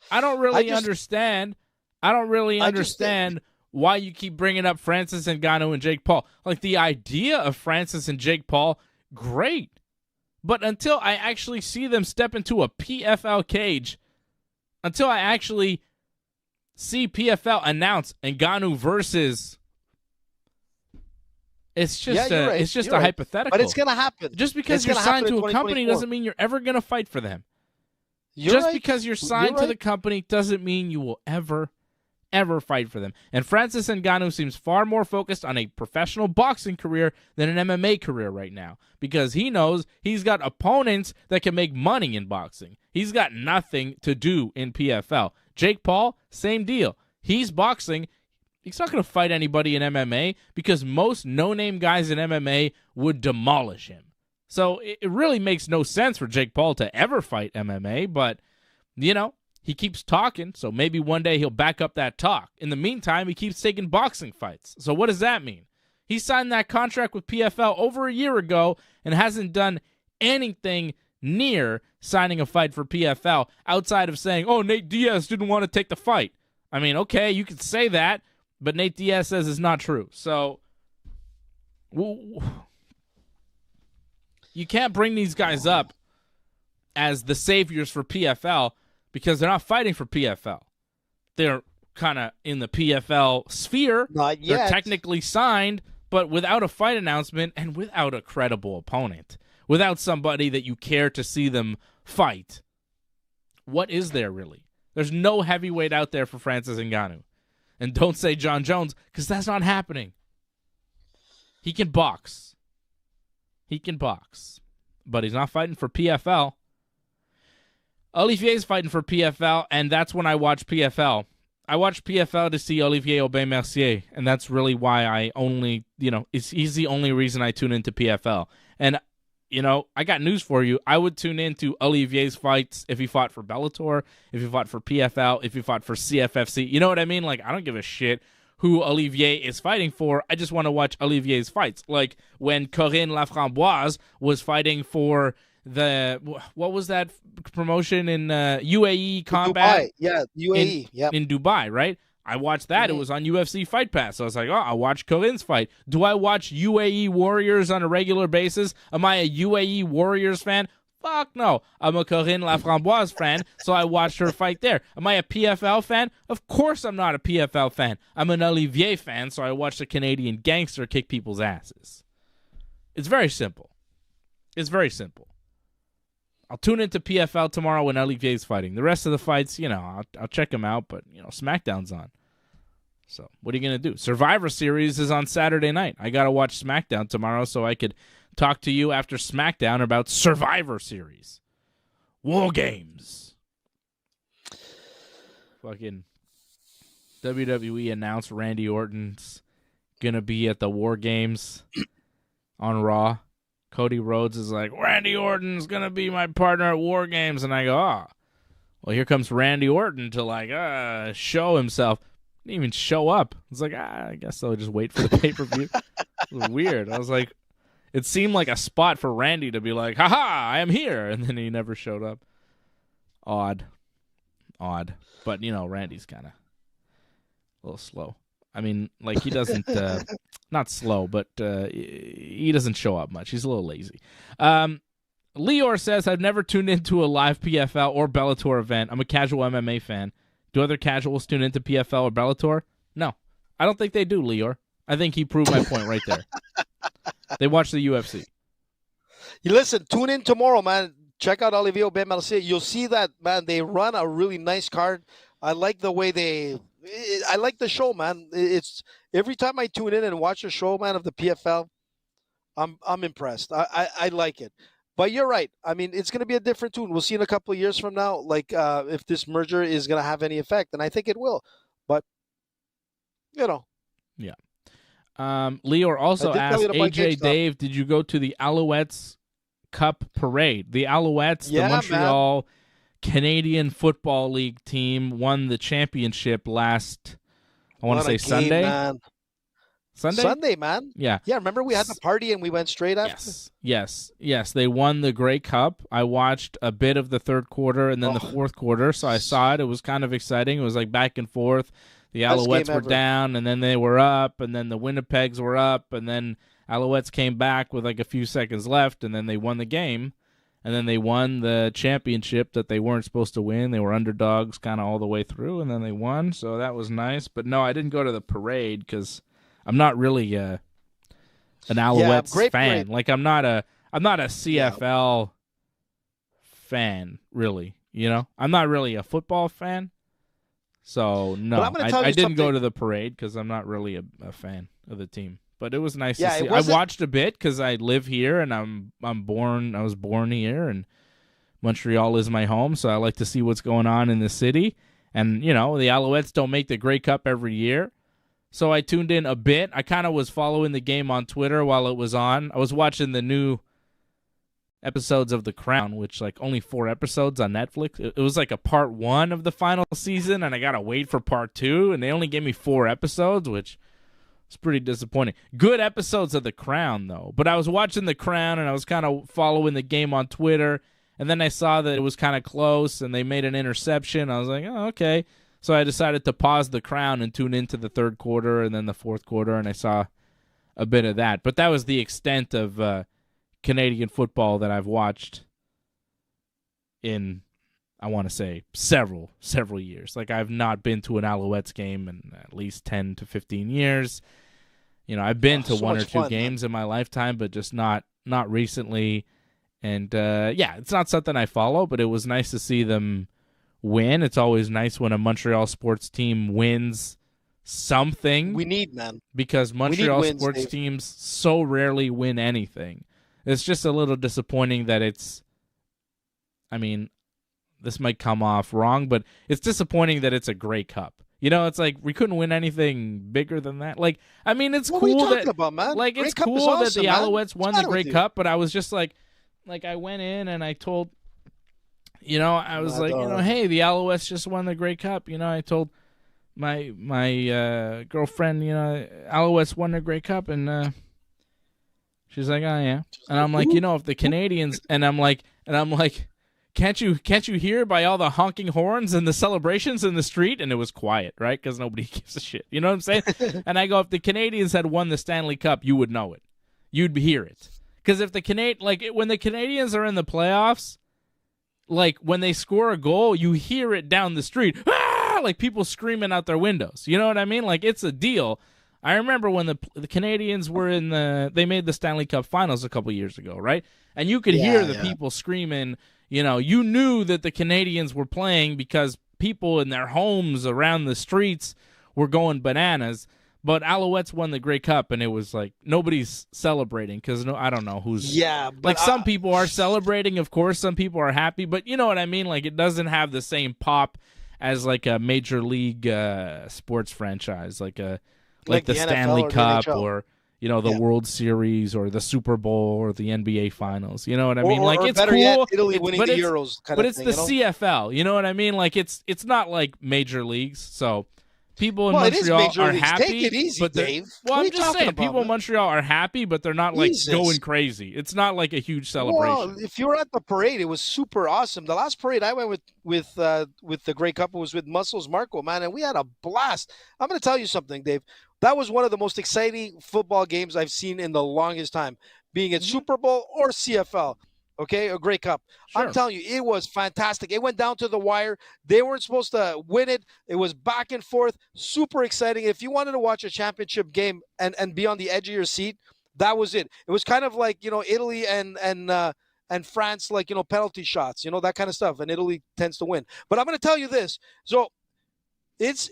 I don't really understand. I don't really understand why you keep bringing up Francis Ngannou and Jake Paul. Like, the idea of Francis and Jake Paul, great. But until I actually see them step into a PFL cage, until I actually see PFL announce Ngannou versus It's just you're right. it's just You're a right. hypothetical. But it's gonna happen. Just because It's you're gonna signed happen to in a company 2024. doesn't mean you're ever going to fight for them. You're Just right. because you're signed You're to the right. company doesn't mean you will ever fight for them. And Francis Ngannou seems far more focused on a professional boxing career than an MMA career right now, because he knows he's got opponents that can make money in boxing. He's got nothing to do in PFL. Jake Paul, same deal. He's boxing. He's not going to fight anybody in MMA because most no-name guys in MMA would demolish him. So it really makes no sense for Jake Paul to ever fight MMA, but, you know, he keeps talking, so maybe one day he'll back up that talk. In the meantime, he keeps taking boxing fights. So what does that mean? He signed that contract with PFL over a year ago and hasn't done anything near signing a fight for PFL outside of saying, oh, Nate Diaz didn't want to take the fight. I mean, okay, you could say that, but Nate Diaz says it's not true. So you can't bring these guys up as the saviors for PFL because they're not fighting for PFL. They're kind of in the PFL sphere. Not yet. They're technically signed, but without a fight announcement and without a credible opponent, without somebody that you care to see them fight. What is there really? There's no heavyweight out there for Francis Ngannou. And don't say John Jones, because that's not happening. He can box. He can box. But he's not fighting for PFL. Olivier's fighting for PFL, and that's when I watch PFL. I watch PFL to see Olivier Aubin-Mercier, and that's really why I only, he's the only reason I tune into PFL. And, I got news for you. I would tune into Olivier's fights if he fought for Bellator, if he fought for PFL, if he fought for CFFC. You know what I mean? Like, I don't give a shit who Olivier is fighting for. I just want to watch Olivier's fights. Like when Corinne Laframboise was fighting for what was that promotion in UAE Combat? Dubai. Yeah, UAE. In Dubai, right? I watched that. It was on UFC Fight Pass. So I was like, oh, I'll watch Corinne's fight. Do I watch UAE Warriors on a regular basis? Am I a UAE Warriors fan? Fuck no. I'm a Corinne Laframboise fan, so I watched her fight there. Am I a PFL fan? Of course I'm not a PFL fan. I'm an Olivier fan, so I watched a Canadian gangster kick people's asses. It's very simple. It's very simple. I'll tune into PFL tomorrow when Olivier's fighting. The rest of the fights, I'll check them out, but, Smackdown's on. So what are you going to do? Survivor Series is on Saturday night. I got to watch SmackDown tomorrow so I could talk to you after SmackDown about Survivor Series. War Games. Fucking WWE announced Randy Orton's going to be at the War Games on Raw. Cody Rhodes is like, Randy Orton's going to be my partner at War Games. And I go, well, here comes Randy Orton to, show himself. Didn't even show up. It's like, I guess I'll just wait for the pay-per-view. It was weird. I was like, it seemed like a spot for Randy to be like, haha, I am here. And then he never showed up. Odd. But, Randy's kind of a little slow. I mean, like, he doesn't, not slow, but he doesn't show up much. He's a little lazy. Lior says, I've never tuned into a live PFL or Bellator event. I'm a casual MMA fan. Do other casuals tune into PFL or Bellator? No. I don't think they do, Lior. I think he proved my point right there. They watch the UFC. You listen, tune in tomorrow, man. Check out Olivier Aubin-Mercier. You'll see that, man, they run a really nice card. I like the way I like the show, man. It's every time I tune in and watch a show, man, of the PFL, I'm impressed. I like it. But you're right. I mean, it's going to be a different tune. We'll see in a couple of years from now, like if this merger is going to have any effect, and I think it will. But yeah. Lior also asked AJ Dave, did you go to the Alouettes Cup parade? The Alouettes, the Montreal Canadian Football League team, won the championship last, I want to say Sunday. Man. Sunday, man. Yeah. Yeah, remember we had the party and we went straight after? Yes. They won the Grey Cup. I watched a bit of the third quarter and then the fourth quarter, so I saw it. It was kind of exciting. It was like back and forth. The Alouettes were down, and then they were up, and then the Winnipegs were up, and then Alouettes came back with like a few seconds left, and then they won the game. And then they won the championship that they weren't supposed to win. They were underdogs kind of all the way through, and then they won, so that was nice. But no, I didn't go to the parade because I'm not really an Alouettes great fan. parade. Like I'm not a CFL fan, really. You know, I'm not really a football fan. So no, I'm gonna tell I you didn't go something. to the parade because I'm not really a fan of the team. But it was nice Yeah, to it see. I wasn't- watched a bit because I live here and I was born here, and Montreal is my home, so I like to see what's going on in the city. And you know, the Alouettes don't make the Grey Cup every year, so I tuned in a bit. I kind of was following the game on Twitter while it was on. I was watching the new episodes of The Crown, which like only 4 episodes on Netflix. It was like a part 1 of the final season, and I gotta wait for part 2, and they only gave me 4 episodes, which was pretty disappointing. Good episodes of The Crown though, but I was watching The Crown and I was kind of following the game on Twitter, and then I saw that it was kind of close and they made an interception. I was like, oh, okay. So I decided to pause The Crown and tune into the 3rd quarter and then the 4th quarter, and I saw a bit of that. But that was the extent of Canadian football that I've watched in, I want to say, several years. Like, I've not been to an Alouettes game in at least 10 to 15 years. You know, I've been to so 1 or much 2 fun, games in my lifetime, but just not recently. And, yeah, it's not something I follow, but it was nice to see them win. It's always nice when a Montreal sports team wins something. We need, man. Because Montreal wins, sports Dave. teams so rarely win anything. It's just a little disappointing that it's, I mean, this might come off wrong, but it's disappointing that it's a Grey Cup. You know, it's like we couldn't win anything bigger than that. Like, I mean, it's What are you cool talking that, about, man? like, Grey it's Cup is cool that awesome, the man. Alouettes What's won the the matter Grey with you? Cup, but I was just like I went in and I told, you know, I was like, you know, hey, the Alouettes just won the Grey Cup. You know, I told my girlfriend, you know, Alouettes won the Grey Cup, and she's like, oh yeah, and I'm like, you know, if the Canadians, and I'm like, can't you hear by all the honking horns and the celebrations in the street? And it was quiet, right? Because nobody gives a shit. You know what I'm saying? And I go, if the Canadians had won the Stanley Cup, you would know it. You'd hear it. Because if when the Canadians are in the playoffs, like when they score a goal, you hear it down the street. Ah! Like people screaming out their windows. You know what I mean? Like it's a deal. I remember when the Canadians were they made the Stanley Cup Finals a couple years ago, right? And you could hear the people screaming. You know, you knew that the Canadians were playing because people in their homes around the streets were going bananas. But Alouettes won the Grey Cup, and it was like nobody's celebrating because I don't know who's. Yeah, but like some people are celebrating, of course. Some people are happy, but you know what I mean. Like it doesn't have the same pop as like a major league sports franchise, like the NFL Stanley or the Cup NHL. or you know the World Series or the Super Bowl or the NBA Finals. You know what I mean? Like or it's better cool. yet, Italy winning the it's- Euros kind but of it's thing. the you know? CFL. You know what I mean? Like it's not like major leagues. So people in Well, it is Montreal major are leagues. happy. Take it easy, but Dave. well, What are I'm you just talking saying, about, people in man? Montreal are happy, but they're not like Jesus. going crazy. It's not like a huge celebration. Well, if you were at the parade, it was super awesome. The last parade I went with the Grey Cup was with Muscles Marco, man, and we had a blast. I'm going to tell you something, Dave. That was one of the most exciting football games I've seen in the longest time, being it Super Bowl or CFL. Okay, a Grey Cup. Sure. I'm telling you, it was fantastic. It went down to the wire. They weren't supposed to win it. It was back and forth, super exciting. If you wanted to watch a championship game and be on the edge of your seat, that was it. It was kind of like, you know, Italy and France, like, you know, penalty shots, you know, that kind of stuff. And Italy tends to win. But I'm going to tell you this. So it's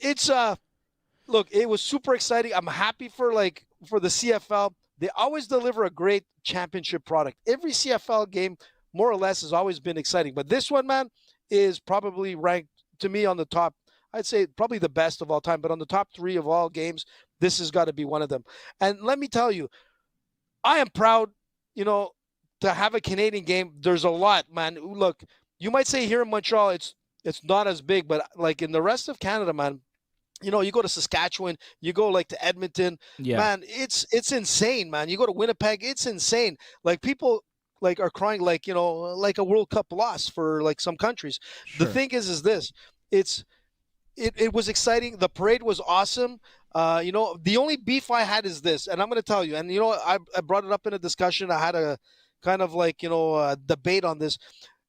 look, it was super exciting. I'm happy for the CFL. They always deliver a great championship product. Every CFL game, more or less, has always been exciting. But this one, man, is probably ranked to me on the top. I'd say probably the best of all time, but on the top 3 of all games, this has got to be one of them. And let me tell you, I am proud, you know, to have a Canadian game. There's a lot, man. Look, you might say here in Montreal, it's not as big, but like in the rest of Canada, man, you know, you go to Saskatchewan, you go like to Edmonton, man, it's insane, man. You go to Winnipeg, it's insane. Like people like are crying like, you know, like a World Cup loss for like some countries. Sure. The thing is this, it was exciting. The parade was awesome. You know, the only beef I had is this, and I'm going to tell you, and you know, I brought it up in a discussion. I had a kind of like, you know, debate on this.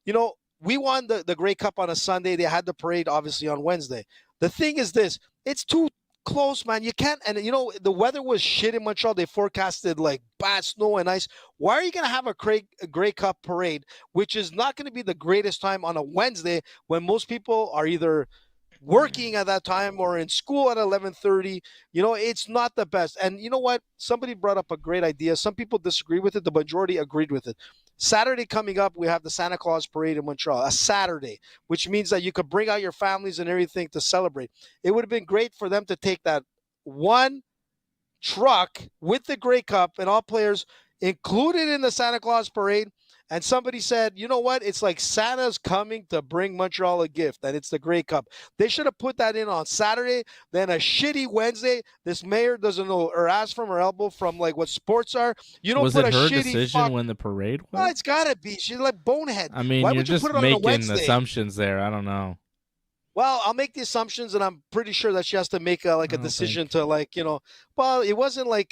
You know, we won the Grey Cup on a Sunday. They had the parade obviously on Wednesday. The thing is this, it's 2 close, man. You can't. And the weather was shit in Montreal. They forecasted like bad snow and ice. Why are you gonna have a Grey Cup parade, which is not going to be the greatest time on a Wednesday when most people are either working at that time or in school at 11:30? It's not the best. And you know what? Somebody brought up a great idea. Some people disagree with it. The majority agreed with it. Saturday coming up, we have the Santa Claus Parade in Montreal, a Saturday, which means that you could bring out your families and everything to celebrate. It would have been great for them to take that one truck with the Grey Cup and all players included in the Santa Claus Parade. And somebody said, you know what? It's like Santa's coming to bring Montreal a gift, and it's the Grey Cup. They should have put that in on Saturday, then a shitty Wednesday. This mayor doesn't know her ass from her elbow from like what sports are. You don't was put it a her shitty decision when the parade was? Well, it's got to be. She's like bonehead. I mean, Why you're would you just put it on a making Wednesday? assumptions there. I don't know. Well, I'll make the assumptions, and I'm pretty sure that she has to make a decision to Well, it wasn't like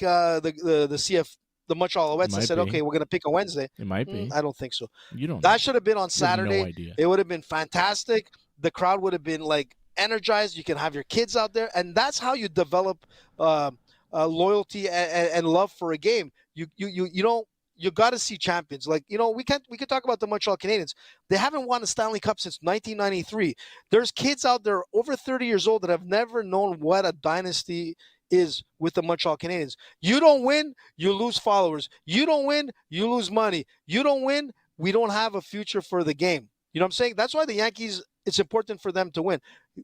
the Montreal Alouettes said, okay, we're going to pick a Wednesday. It might be. I don't think so. You don't. That should have been on Saturday. No idea. It would have been fantastic. The crowd would have been like energized. You can have your kids out there, and that's how you develop loyalty and love for a game. You got to see champions. Like, we could talk about the Montreal Canadiens. They haven't won a Stanley Cup since 1993. There's kids out there over 30 years old that have never known what a dynasty is with the Montreal Canadiens. You don't win, you lose followers. You don't win, you lose money. You don't win, we don't have a future for the game. You know what I'm saying? That's why the Yankees, it's important for them to win.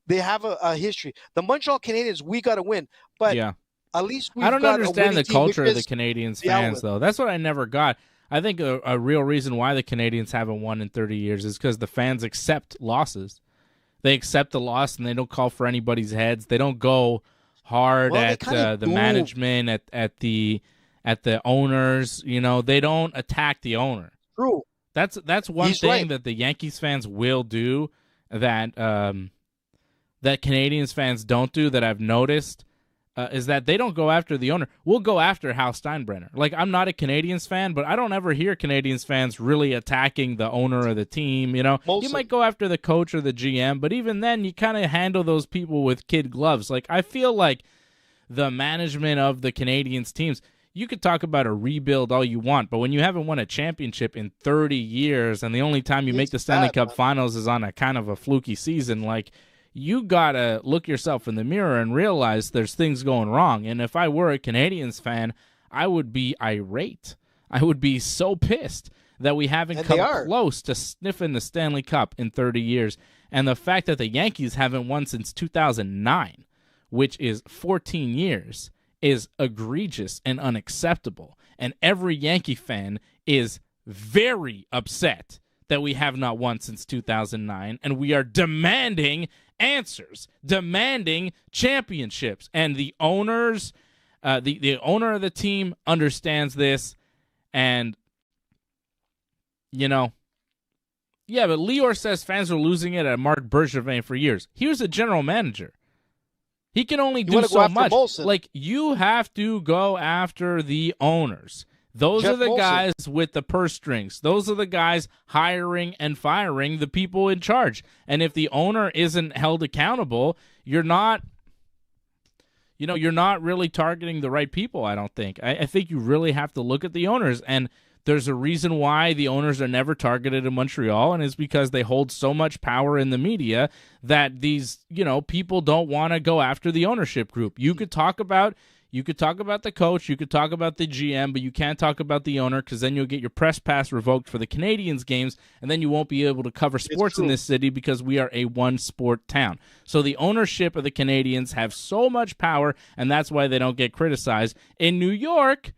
They have a history. The Montreal Canadiens, we got to win. But yeah. At least I don't understand the culture of the Canadiens fans, though. That's what I never got. I think a real reason why the Canadiens haven't won in 30 years is because the fans accept losses. They accept the loss, and they don't call for anybody's heads. They don't go hard at the management, at the owners. They don't attack the owner. True. That's one thing that the Yankees fans will do that that Canadiens fans don't do, that I've noticed. Is that they don't go after the owner. We'll go after Hal Steinbrenner. Like, I'm not a Canadiens fan, but I don't ever hear Canadiens fans really attacking the owner of the team. You might go after the coach or the GM, but even then, you kind of handle those people with kid gloves. Like, I feel like the management of the Canadiens teams, you could talk about a rebuild all you want, but when you haven't won a championship in 30 years and the only time you make the Stanley Cup Finals is on a kind of a fluky season, like, you got to look yourself in the mirror and realize there's things going wrong. And if I were a Canadiens fan, I would be irate. I would be so pissed that we haven't come close to sniffing the Stanley Cup in 30 years. And the fact that the Yankees haven't won since 2009, which is 14 years, is egregious and unacceptable. And every Yankee fan is very upset that we have not won since 2009, and we are demanding answers, demanding championships. And the owners, the owner of the team understands this, and, yeah, but Lior says fans are losing it at Marc Bergevin for years. He was a general manager. He can only do so much. Molson. Like, you have to go after the owners. Those are the guys with the purse strings. Those are the guys hiring and firing the people in charge. And if the owner isn't held accountable, you're not really targeting the right people, I don't think. I think you really have to look at the owners. And there's a reason why the owners are never targeted in Montreal, and it's because they hold so much power in the media that these, people don't want to go after the ownership group. You could talk about the coach, you could talk about the GM, but you can't talk about the owner, because then you'll get your press pass revoked for the Canadiens games, and then you won't be able to cover sports in this city because we are a one-sport town. So the ownership of the Canadiens have so much power, and that's why they don't get criticized. In New York,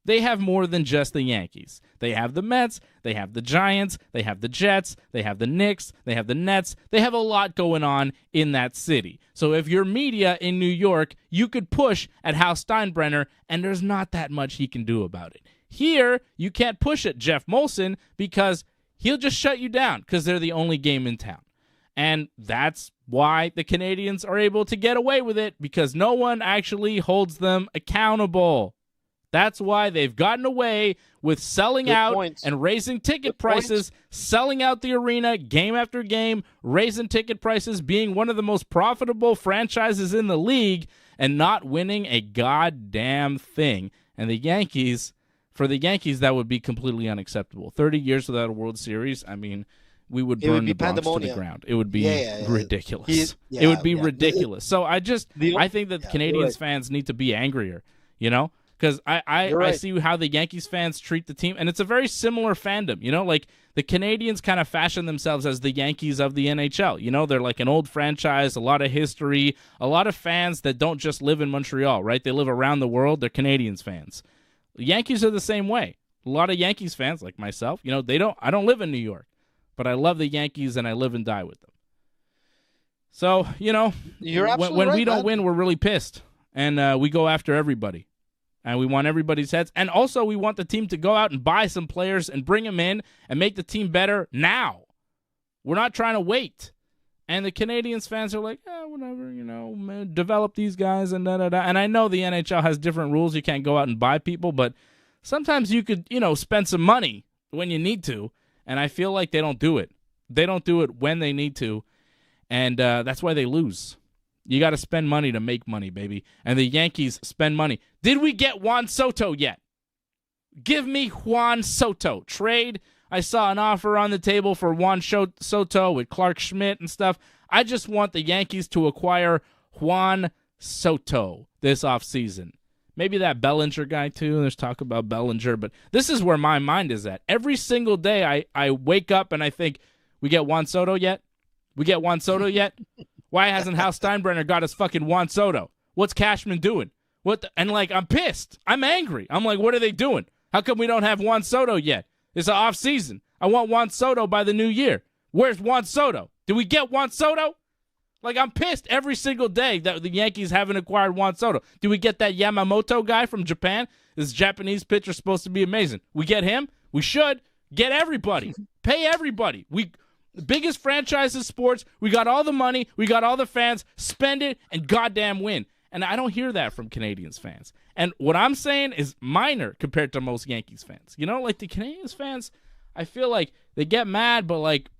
they have more than just the Yankees. They have the Mets, they have the Giants, they have the Jets, they have the Knicks, they have the Nets. They have a lot going on in that city. So if you're media in New York, you could push at Hal Steinbrenner, and there's not that much he can do about it. Here, you can't push at Jeff Molson because he'll just shut you down because they're the only game in town. And that's why the Canadiens are able to get away with it, because no one actually holds them accountable. That's why they've gotten away with selling out and raising ticket prices, selling out the arena game after game, raising ticket prices, being one of the most profitable franchises in the league, and not winning a goddamn thing. And the Yankees, for the Yankees, that would be completely unacceptable. 30 years without a World Series, I mean, we would burn the Bronx to the ground. It would be ridiculous. It would be ridiculous. So I think that Canadians fans need to be angrier, you know? Because I see how the Yankees fans treat the team, and it's a very similar fandom, you know? Like, the Canadians kind of fashion themselves as the Yankees of the NHL, you know? They're like an old franchise, a lot of history, a lot of fans that don't just live in Montreal, right? They live around the world. They're Canadians fans. The Yankees are the same way. A lot of Yankees fans, like myself, you know, I don't live in New York, but I love the Yankees, and I live and die with them. So, you know, when we don't win, we're really pissed, and we go after everybody. And we want everybody's heads. And also, we want the team to go out and buy some players and bring them in and make the team better now. We're not trying to wait. And the Canadians fans are like, whatever, you know, develop these guys and da-da-da. And I know the NHL has different rules. You can't go out and buy people. But sometimes you could, you know, spend some money when you need to. And I feel like they don't do it. They don't do it when they need to. And that's why they lose. You got to spend money to make money, baby. And the Yankees spend money. Did we get Juan Soto yet? Give me Juan Soto. Trade. I saw an offer on the table for Juan Soto with Clark Schmidt and stuff. I just want the Yankees to acquire Juan Soto this offseason. Maybe that Bellinger guy, too. There's talk about Bellinger. But this is where my mind is at. Every single day I wake up and I think, we get Juan Soto yet? We get Juan Soto yet? Why hasn't Hal Steinbrenner got us fucking Juan Soto? What's Cashman doing? And, like, I'm pissed. I'm angry. I'm like, what are they doing? How come we don't have Juan Soto yet? It's an off season. I want Juan Soto by the new year. Where's Juan Soto? Did we get Juan Soto? Like, I'm pissed every single day that the Yankees haven't acquired Juan Soto. Do we get that Yamamoto guy from Japan? This Japanese pitcher supposed to be amazing. We get him? We should. Get everybody. Pay everybody. The biggest franchise in sports. We got all the money. We got all the fans. Spend it and goddamn win. And I don't hear that from Canadians fans. And what I'm saying is minor compared to most Yankees fans. You know, like the Canadians fans, I feel like they get mad, but like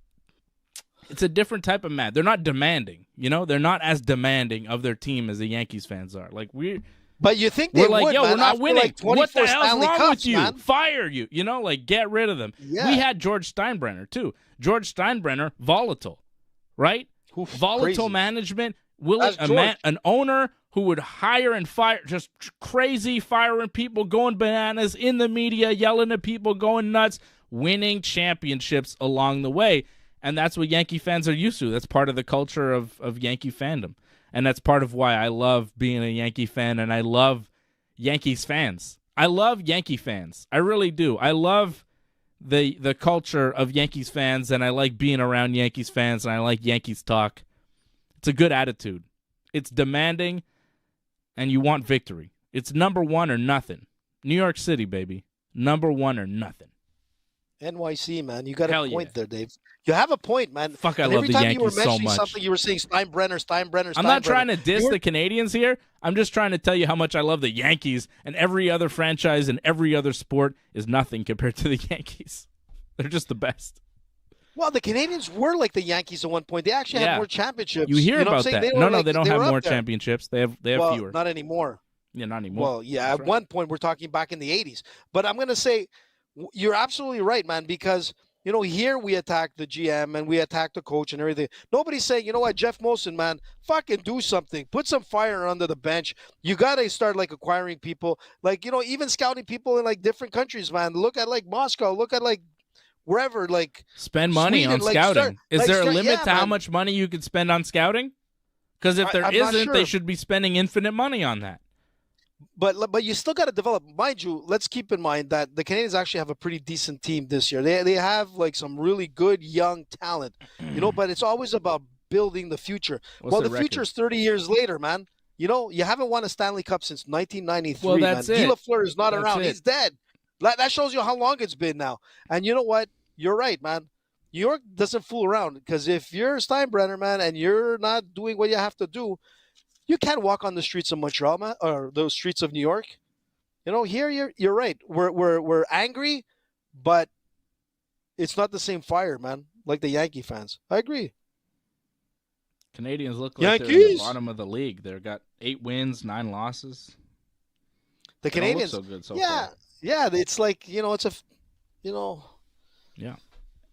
it's a different type of mad. They're not demanding. You know, they're not as demanding of their team as the Yankees fans are. Like But you think they like, would, yo, man, we're not after winning. like What the 24 hell's Stanley wrong Cups, with you? man? Fire you. You know, like get rid of them. Yeah. We had George Steinbrenner too. George Steinbrenner, volatile, right? Oof, volatile crazy. management. An owner who would hire and fire, just crazy firing people, going bananas in the media, yelling at people, going nuts, winning championships along the way. And that's what Yankee fans are used to. That's part of the culture of Yankee fandom. And that's part of why I love being a Yankee fan, and I love Yankees fans. I love Yankee fans. I really do. I love the culture of Yankees fans, and I like being around Yankees fans, and I like Yankees talk. It's a good attitude. It's demanding, and you want victory. It's number one or nothing. New York City, baby. Number one or nothing. NYC, man. You got Hell a point yeah. there, Dave. You have a point, man. Fuck, I And love every the time Yankees you were so mentioning much. something, you were saying Steinbrenner. I'm not trying to diss the Canadians here. I'm just trying to tell you how much I love the Yankees, and every other franchise in every other sport is nothing compared to the Yankees. They're just the best. Well, the Canadians were like the Yankees at one point. They actually had more championships. You hear know what about I'm saying? that. They don't have more championships. They have well, fewer. Not anymore. Yeah, not anymore. Well, yeah, That's at one point we're talking back in the 80s. But I'm going to say you're absolutely right, man, because, you know, here we attack the GM and we attack the coach and everything. Nobody's saying, you know what, Jeff Molson, man, fucking do something. Put some fire under the bench. You got to start, like, acquiring people. Like, you know, even scouting people in, like, different countries, man. Look at, like, Moscow. Look at, like, wherever, like, spend money Sweden, on like, scouting. Is there a limit to how man. much money you could spend on scouting? Because if there isn't, sure. they should be spending infinite money on that. But you still got to develop. Mind you, let's keep in mind that the Canadians actually have a pretty decent team this year. They have like some really good young talent, you know. But it's always about building the future. What's the future is 30 years later, man. You know, you haven't won a Stanley Cup since 1993. Well, that's man. it. Guy Lafleur is not That's around. it. He's dead. That shows you how long it's been now. And you know what? You're right, man. New York doesn't fool around, because if you're Steinbrenner, man, and you're not doing what you have to do, you can't walk on the streets of Montreal, man, or those streets of New York. You know, here you're right. We're angry, but it's not the same fire, man, like the Yankee fans. I agree. Canadians look like they're in the bottom of the league. They've got 8 wins, 9 losses. The Canadians, so good so far. Yeah. It's like it's a,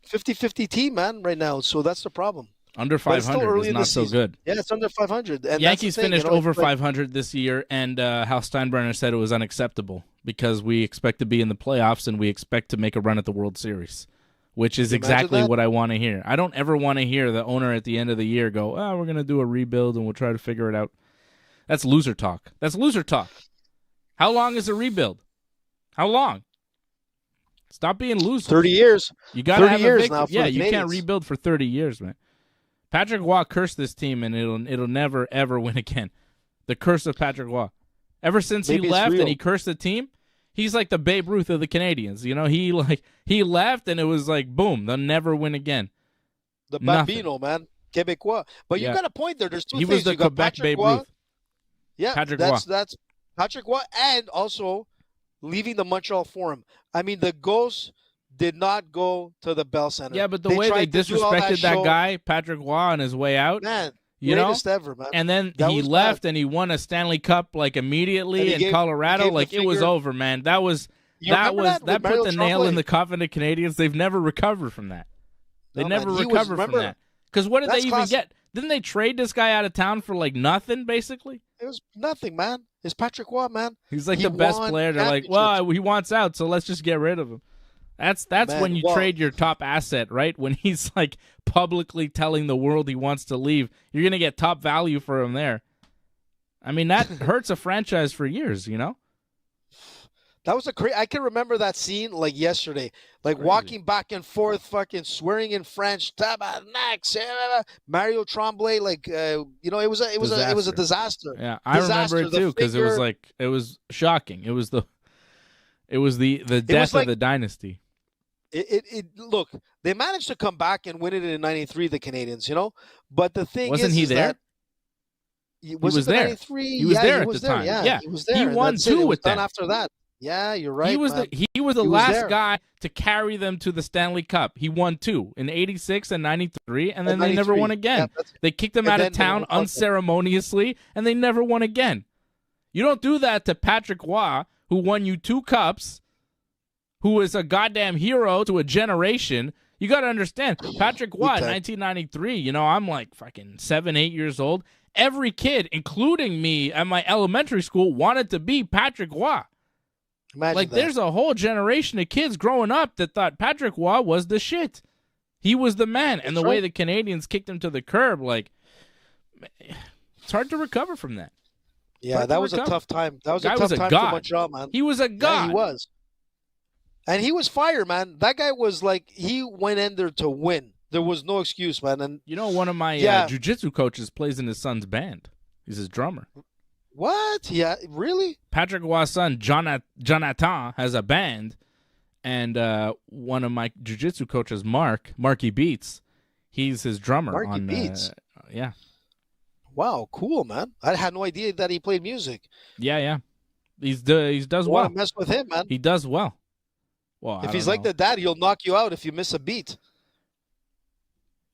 50-50 team, man, right now. So that's the problem. Under 500 is not so good. Yeah, it's under 500. And Yankees finished over 500 this year, and Hal Steinbrenner said it was unacceptable because we expect to be in the playoffs and we expect to make a run at the World Series, which is exactly what I want to hear. I don't ever want to hear the owner at the end of the year go, we're going to do a rebuild and we'll try to figure it out. That's loser talk. That's loser talk. How long is a rebuild? How long? Stop being loser. 30 years. You got to have years a now. Yeah, you can't rebuild for 30 years, man. Patrick Waugh cursed this team, and it'll never ever win again. The curse of Patrick Waugh. Ever since he left and he cursed the team, he's like the Babe Ruth of the Canadians. You know, he left and it was like boom, they'll never win again. The Bambino, man, Quebecois. But you got a point there. There's two things. He was the Quebec Babe Ruth. Yeah, Patrick Waugh. That's Patrick Waugh, and also leaving the Montreal Forum. I mean, the Ghosts did not go to the Bell Center. Yeah, but the way they disrespected that guy, Patrick Waugh, on his way out, man, greatest ever, man. And then he left and he won a Stanley Cup like immediately in Colorado. Like it was over, man. That put the nail in the coffin of Canadians. They've never recovered from that. They never recovered from that. Because what did they even get? Didn't they trade this guy out of town for like nothing, basically? It was nothing, man. It's Patrick Waugh, man. He's like the best player. They're like, well, he wants out, so let's just get rid of him. That's when you trade your top asset, right? When he's like publicly telling the world he wants to leave, you're going to get top value for him there. I mean, that hurts a franchise for years, you know? That was I can remember that scene like yesterday, like walking back and forth, fucking swearing in French, tabarnak, Mario Tremblay, like it was a disaster. Yeah, I remember it too because it was shocking. It was the death of the dynasty. Look, they managed to come back and win it in '93, the Canadians, but the thing wasn't he there? He was there. 93? He was there at the time. Yeah, he was there. He won 2 with them. After that. Yeah, you're right. He was the last guy to carry them to the Stanley Cup. He won 2 in '86 and '93, and then they never won again. Yeah, they kicked him out of town unceremoniously, and they never won again. You don't do that to Patrick Waugh, who won you 2 cups, who is a goddamn hero to a generation. You got to understand, Patrick Waugh in 1993, I'm like fucking 7, 8 years old. Every kid, including me at my elementary school, wanted to be Patrick Waugh. There's a whole generation of kids growing up that thought Patrick Waugh was the shit. He was the man. And the way the Canadians kicked him to the curb, it's hard to recover from that. Yeah, that was a tough time. That was a tough time for Montreal, man. He was a god. Yeah, he was. And he was fire, man. That guy was he went in there to win. There was no excuse, man. And one of my jiu-jitsu coaches plays in his son's band. He's his drummer. What? Yeah, really? Patrick Waugh's son, Jonathan, has a band, and one of my jiu-jitsu coaches, Marky Beats, he's his drummer. Marky Beats? Yeah. Wow, cool, man. I had no idea that he played music. Yeah. He does well. I want to mess with him, man. He does well. Well, if he's like the dad, he'll knock you out if you miss a beat.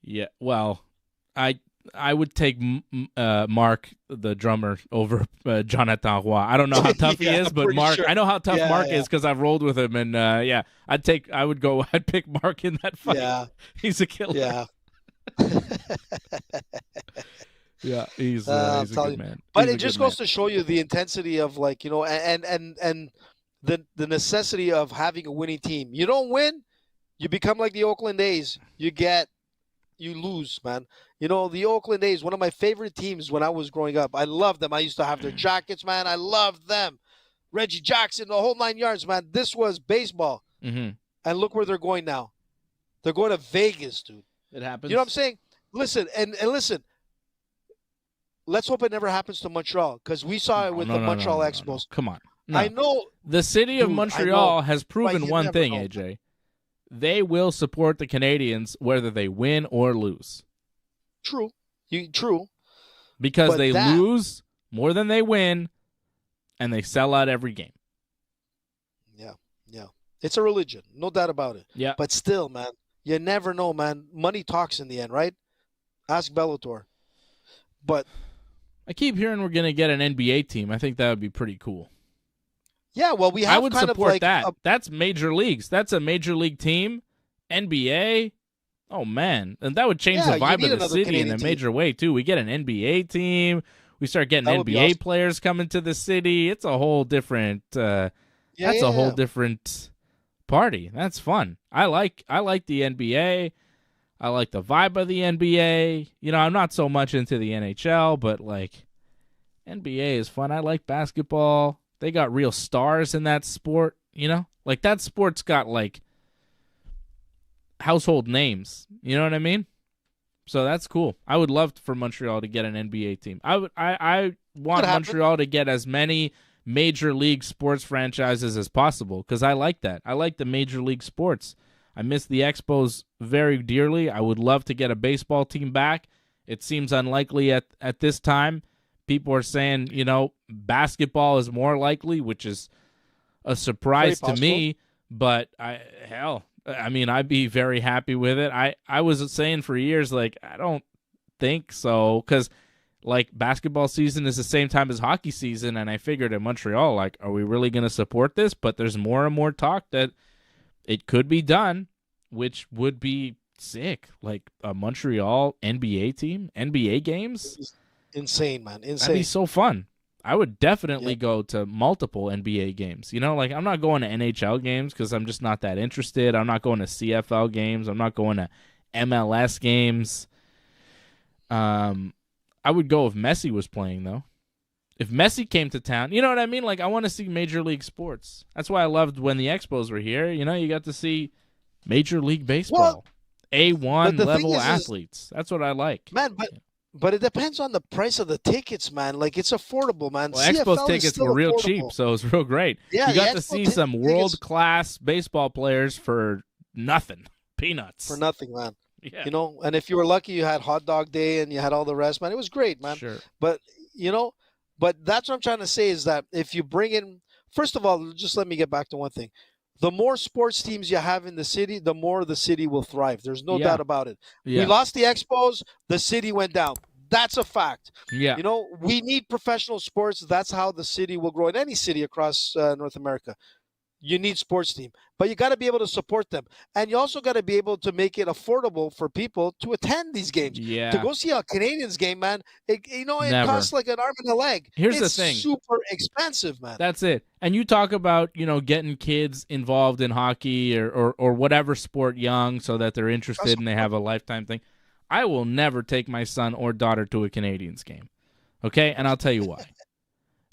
Yeah, well, I would take Mark, the drummer, over Jonathan Roy. I don't know how tough he is, but Mark, sure. I know how tough Mark is because I've rolled with him, and I'd pick Mark in that fight. Yeah, he's a killer. Yeah, yeah, he's a good man. But it just goes to show you the intensity of and the necessity of having a winning team. You don't win, you become like the Oakland A's. You lose, man. The Oakland A's, one of my favorite teams when I was growing up. I loved them. I used to have their jackets, man. I loved them. Reggie Jackson, the whole 9 yards, man. This was baseball. Mm-hmm. And look where they're going now. They're going to Vegas, dude. It happens. You know what I'm saying? Listen, and listen. Let's hope it never happens to Montreal because we saw it with the Montreal Expos. No. Come on. No. I know. The city of Montreal has proven one thing, AJ. They will support the Canadians whether they win or lose. True. True. Because they lose more than they win, and they sell out every game. Yeah. It's a religion. No doubt about it. Yeah. But still, man, you never know, man. Money talks in the end, right? Ask Bellator. But I keep hearing we're going to get an NBA team. I think that would be pretty cool. yeah, well, we have I would kind support of like that. That's major leagues. That's a major league team. NBA. Oh, man. And that would change the vibe of the city in a major way, too. We get an NBA team. We start getting NBA players coming to the city. It's a whole different a whole different party. That's fun. I like the NBA. I like the vibe of the NBA. You know, I'm not so much into the NHL, but like NBA is fun. I like basketball. They got real stars in that sport, you know? Like that sport's got like household names. You know what I mean? So that's cool. I would love for Montreal to get an NBA team. I want Montreal to get as many major league sports franchises as possible because I like that. I like the major league sports. I miss the Expos very dearly. I would love to get a baseball team back. It seems unlikely at this time. People are saying, you know, basketball is more likely, which is a surprise to me. But I'd be very happy with it. I was saying for years, like, I don't think so, because like basketball season is the same time as hockey season, and I figured in Montreal, like, are we really going to support this? But there's more and more talk that it could be done, which would be sick. Like a Montreal NBA team, NBA games. Insane, man. Insane. That'd be so fun. I would definitely go to multiple NBA games. You know, like I'm not going to NHL games because I'm just not that interested. I'm not going to CFL games. I'm not going to MLS games. I would go if Messi was playing, though. If Messi came to town, you know what I mean? Like, I want to see Major League sports. That's why I loved when the Expos were here. You know, you got to see Major League Baseball. A1 level athletes. That's what I like. Man, but it depends on the price of the tickets, man. Like, it's affordable, man. Well, Expos tickets were real cheap, so it was real great. Yeah, you got to see some world-class baseball players for nothing. Peanuts. For nothing, man. Yeah. You know, and if you were lucky, you had hot dog day and you had all the rest, man. It was great, man. Sure. But, you know, that's what I'm trying to say is that if you bring in, first of all, just let me get back to one thing. The more sports teams you have in the city, the more the city will thrive. There's no doubt about it. Yeah. We lost the Expos, the city went down. That's a fact. Yeah. You know, we need professional sports. That's how the city will grow in any city across North America. You need sports team, but you got to be able to support them. And you also got to be able to make it affordable for people to attend these games. Yeah. To go see a Canadians game, man, it costs like an arm and a leg. Here's the thing. It's super expensive, man. That's it. And you talk about, you know, getting kids involved in hockey or whatever sport young so that they're interested and they have a lifetime thing. I will never take my son or daughter to a Canadians game. Okay? And I'll tell you why.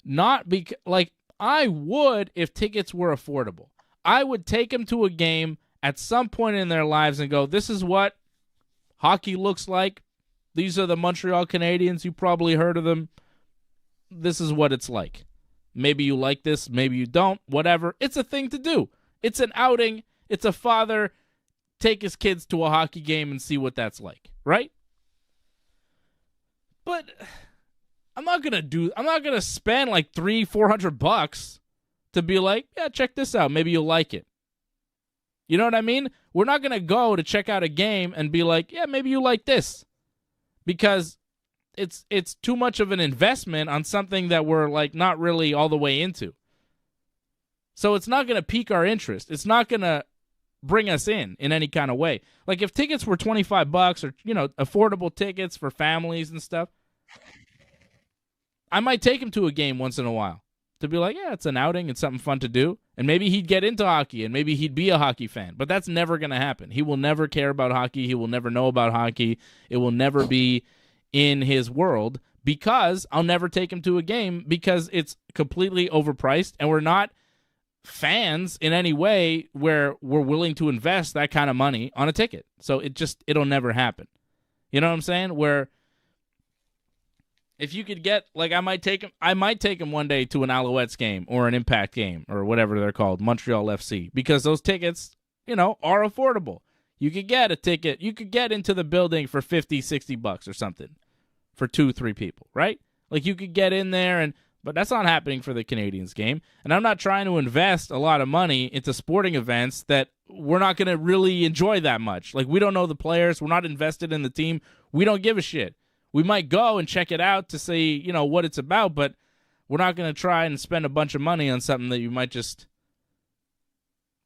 Not because, like, I would if tickets were affordable. I would take them to a game at some point in their lives and go, this is what hockey looks like. These are the Montreal Canadiens. You probably heard of them. This is what it's like. Maybe you like this. Maybe you don't. Whatever. It's a thing to do. It's an outing. It's a father take his kids to a hockey game and see what that's like. Right? But I'm not gonna spend like $300-$400 to be like, yeah, check this out. Maybe you'll like it. You know what I mean? We're not gonna go to check out a game and be like, yeah, maybe you like this, because it's too much of an investment on something that we're like not really all the way into. So it's not gonna pique our interest. It's not gonna bring us in any kind of way. Like if tickets were $25 or, you know, affordable tickets for families and stuff, I might take him to a game once in a while to be like, yeah, it's an outing. It's something fun to do. And maybe he'd get into hockey and maybe he'd be a hockey fan. But that's never going to happen. He will never care about hockey. He will never know about hockey. It will never be in his world because I'll never take him to a game because it's completely overpriced and we're not fans in any way where we're willing to invest that kind of money on a ticket. So it'll never happen. You know what I'm saying? Where if you could get, like, I might take him one day to an Alouettes game or an Impact game or whatever they're called, Montreal FC, because those tickets, you know, are affordable. You could get a ticket. You could get into the building for $50-$60 or something for 2-3 people, right? Like you could get in there but that's not happening for the Canadians game. And I'm not trying to invest a lot of money into sporting events that we're not going to really enjoy that much. Like we don't know the players. We're not invested in the team. We don't give a shit. We might go and check it out to see, what it's about, but we're not going to try and spend a bunch of money on something that you might just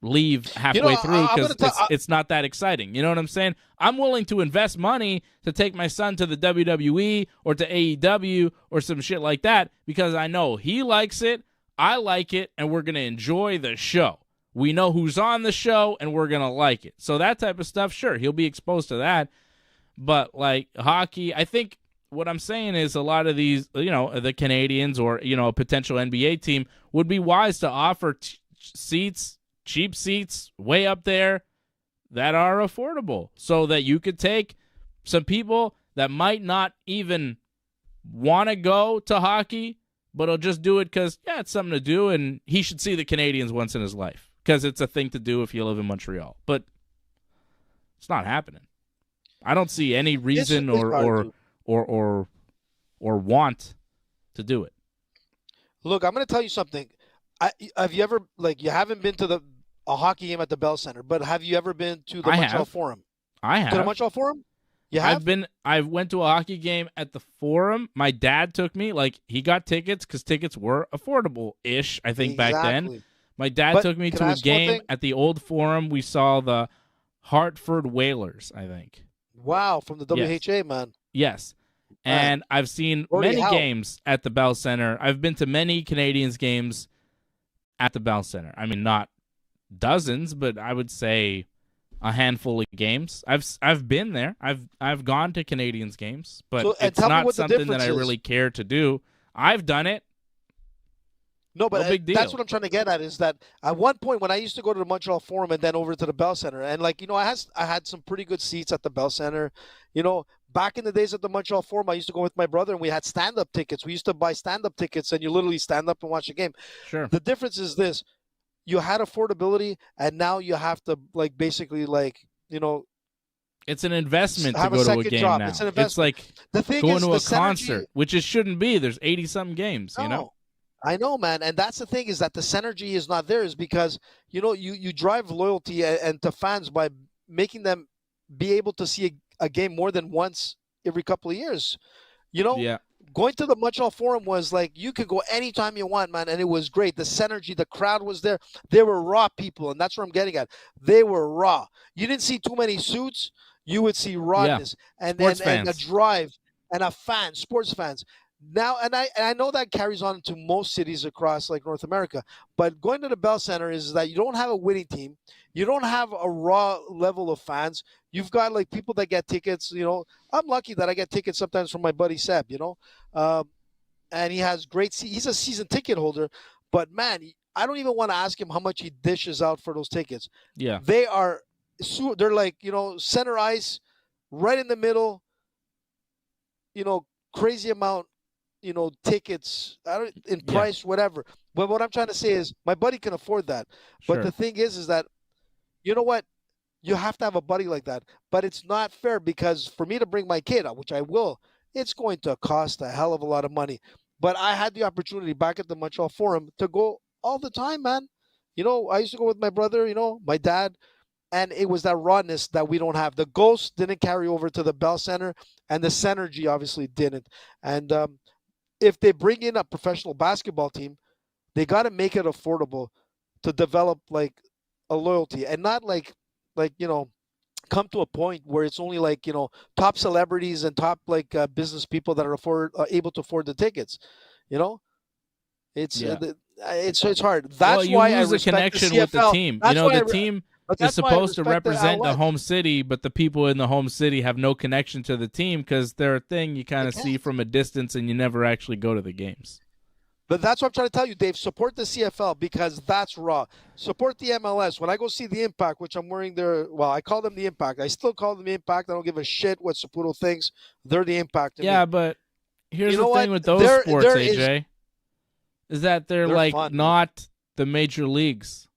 leave halfway through because it's not that exciting. You know what I'm saying? I'm willing to invest money to take my son to the WWE or to AEW or some shit like that because I know he likes it, I like it, and we're going to enjoy the show. We know who's on the show, and we're going to like it. So that type of stuff, sure, he'll be exposed to that. But, like, hockey, I think what I'm saying is a lot of these, the Canadians or, a potential NBA team would be wise to offer seats, cheap seats, way up there that are affordable so that you could take some people that might not even want to go to hockey, but will just do it because, it's something to do, and he should see the Canadians once in his life because it's a thing to do if you live in Montreal. But it's not happening. I don't see any reason or want to do it. Look, I'm going to tell you something. Have you ever, you haven't been to a hockey game at the Bell Center, but have you ever been to the Montreal Forum? I have. To the Montreal Forum? You have? I went to a hockey game at the Forum. My dad took me. He got tickets because tickets were affordable-ish, I think, back then. My dad took me to a game at the old Forum. We saw the Hartford Whalers, I think. Wow, from the WHA, man. Yes. And I've seen many games at the Bell Center. I've been to many Canadians games at the Bell Center. I mean, not dozens, but I would say a handful of games. I've been there. I've gone to Canadians games, but it's not something that I really care to do. I've done it. No, but no big deal. That's what I'm trying to get at is that at one point when I used to go to the Montreal Forum and then over to the Bell Center, and I had some pretty good seats at the Bell Center. Back in the days at the Montreal Forum, I used to go with my brother and we had stand-up tickets. We used to buy stand-up tickets and you literally stand up and watch a game. Sure. The difference is this. You had affordability and now you have to basically it's an investment to go to a game job. now. It's an investment. It's like the thing going is, to a concert, which it shouldn't be. There's 80-something games, I know, man, and that's the thing is that the synergy is not there is because, you drive loyalty and to fans by making them be able to see a game more than once every couple of years. Yeah. Going to the Montreal Forum was you could go anytime you want, man, and it was great. The synergy, the crowd was there. They were raw people, and that's what I'm getting at. They were raw. You didn't see too many suits. You would see rawness and a drive and sports fans. Now, and I know that carries on to most cities across North America, but going to the Bell Center is that you don't have a winning team. You don't have a raw level of fans. You've got people that get tickets. I'm lucky that I get tickets sometimes from my buddy Seb, and he has he's a season ticket holder, but man, I don't even want to ask him how much he dishes out for those tickets. Yeah. They're center ice, right in the middle, crazy amount, tickets in price, whatever. But what I'm trying to say is my buddy can afford that. Sure. But the thing is that, you know what? You have to have a buddy like that. But it's not fair because for me to bring my kid up, which I will, it's going to cost a hell of a lot of money. But I had the opportunity back at the Montreal Forum to go all the time, man. I used to go with my brother, my dad, and it was that rawness that we don't have. The Ghost didn't carry over to the Bell Center, and the synergy obviously didn't. And if they bring in a professional basketball team, they got to make it affordable to develop a loyalty and not come to a point where it's only top celebrities and top business people that are able to afford the tickets. It's hard. That's you why lose I respect the connection the CFL. with the team. The team is supposed to represent the LA. home city, but the people in the home city have no connection to the team because they're a thing you kind of see from a distance and you never actually go to the games. But that's what I'm trying to tell you, Dave. Support the CFL because that's raw. Support the MLS. When I go see the Impact, which I'm wearing I call them the Impact. I still call them the Impact. I don't give a shit what Saputo thinks. They're the Impact. Yeah, but here's the thing with those sports, AJ, is that they're fun, not the major leagues.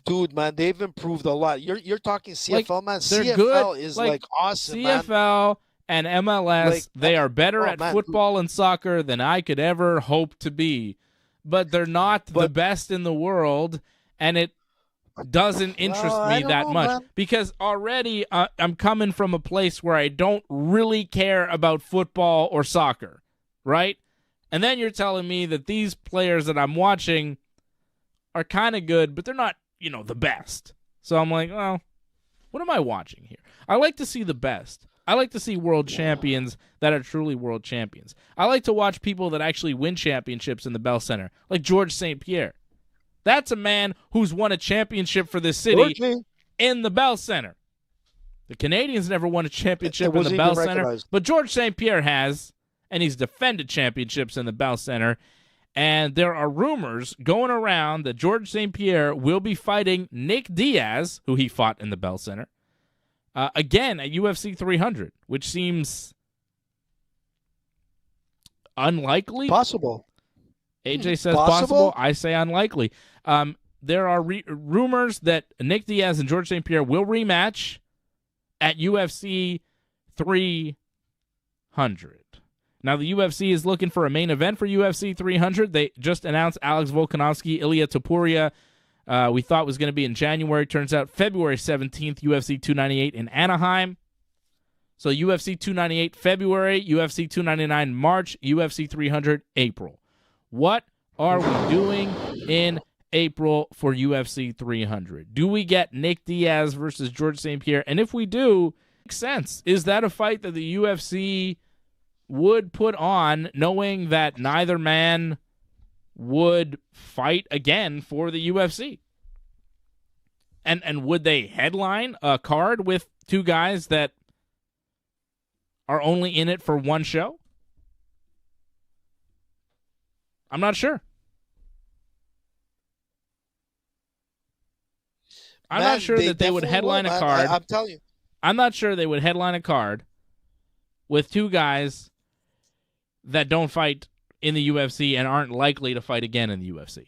Dude, man, they've improved a lot. You're talking CFL, man. They're CFL good. is awesome, CFL man. And MLS, they are better at football and soccer than I could ever hope to be. But they're not the best in the world, and doesn't interest I me don't that know, much man. because already I'm coming from a place where I don't really care about football or soccer, right? And then you're telling me that these players that I'm watching are kind of good, but they're not, the best. So I'm like, well, what am I watching here? I like to see the best. I like to see world champions that are truly world champions. I like to watch people that actually win championships in the Bell Center, like Georges St-Pierre. That's a man who's won a championship for this city Georgie. in the Bell Center. The Canadians never won a championship in the wasn't Bell even Center, recognized. but Georges St-Pierre has, and he's defended championships in the Bell Center. And there are rumors going around that Georges St-Pierre will be fighting Nick Diaz, who he fought in the Bell Center, again at UFC 300, which seems unlikely. Possible. AJ says possible. I say unlikely. There are rumors that Nick Diaz and Georges St-Pierre will rematch at UFC 300. Now, the UFC is looking for a main event for UFC 300. They just announced Alex Volkanovski, Ilia Topuria. We thought was going to be in January. Turns out February 17th, UFC 298 in Anaheim. So UFC 298 February, UFC 299 March, UFC 300 April. What are we doing in April for UFC 300? Do we get Nick Diaz versus Georges St-Pierre? And if we do, makes sense. Is that a fight that the UFC would put on knowing that neither man would fight again for the UFC? And would they headline a card with two guys that are only in it for one show? I'm not sure. I'm not sure that they would headline a card. I'm telling you. I'm not sure they would headline a card with two guys that don't fight in the UFC and aren't likely to fight again in the UFC.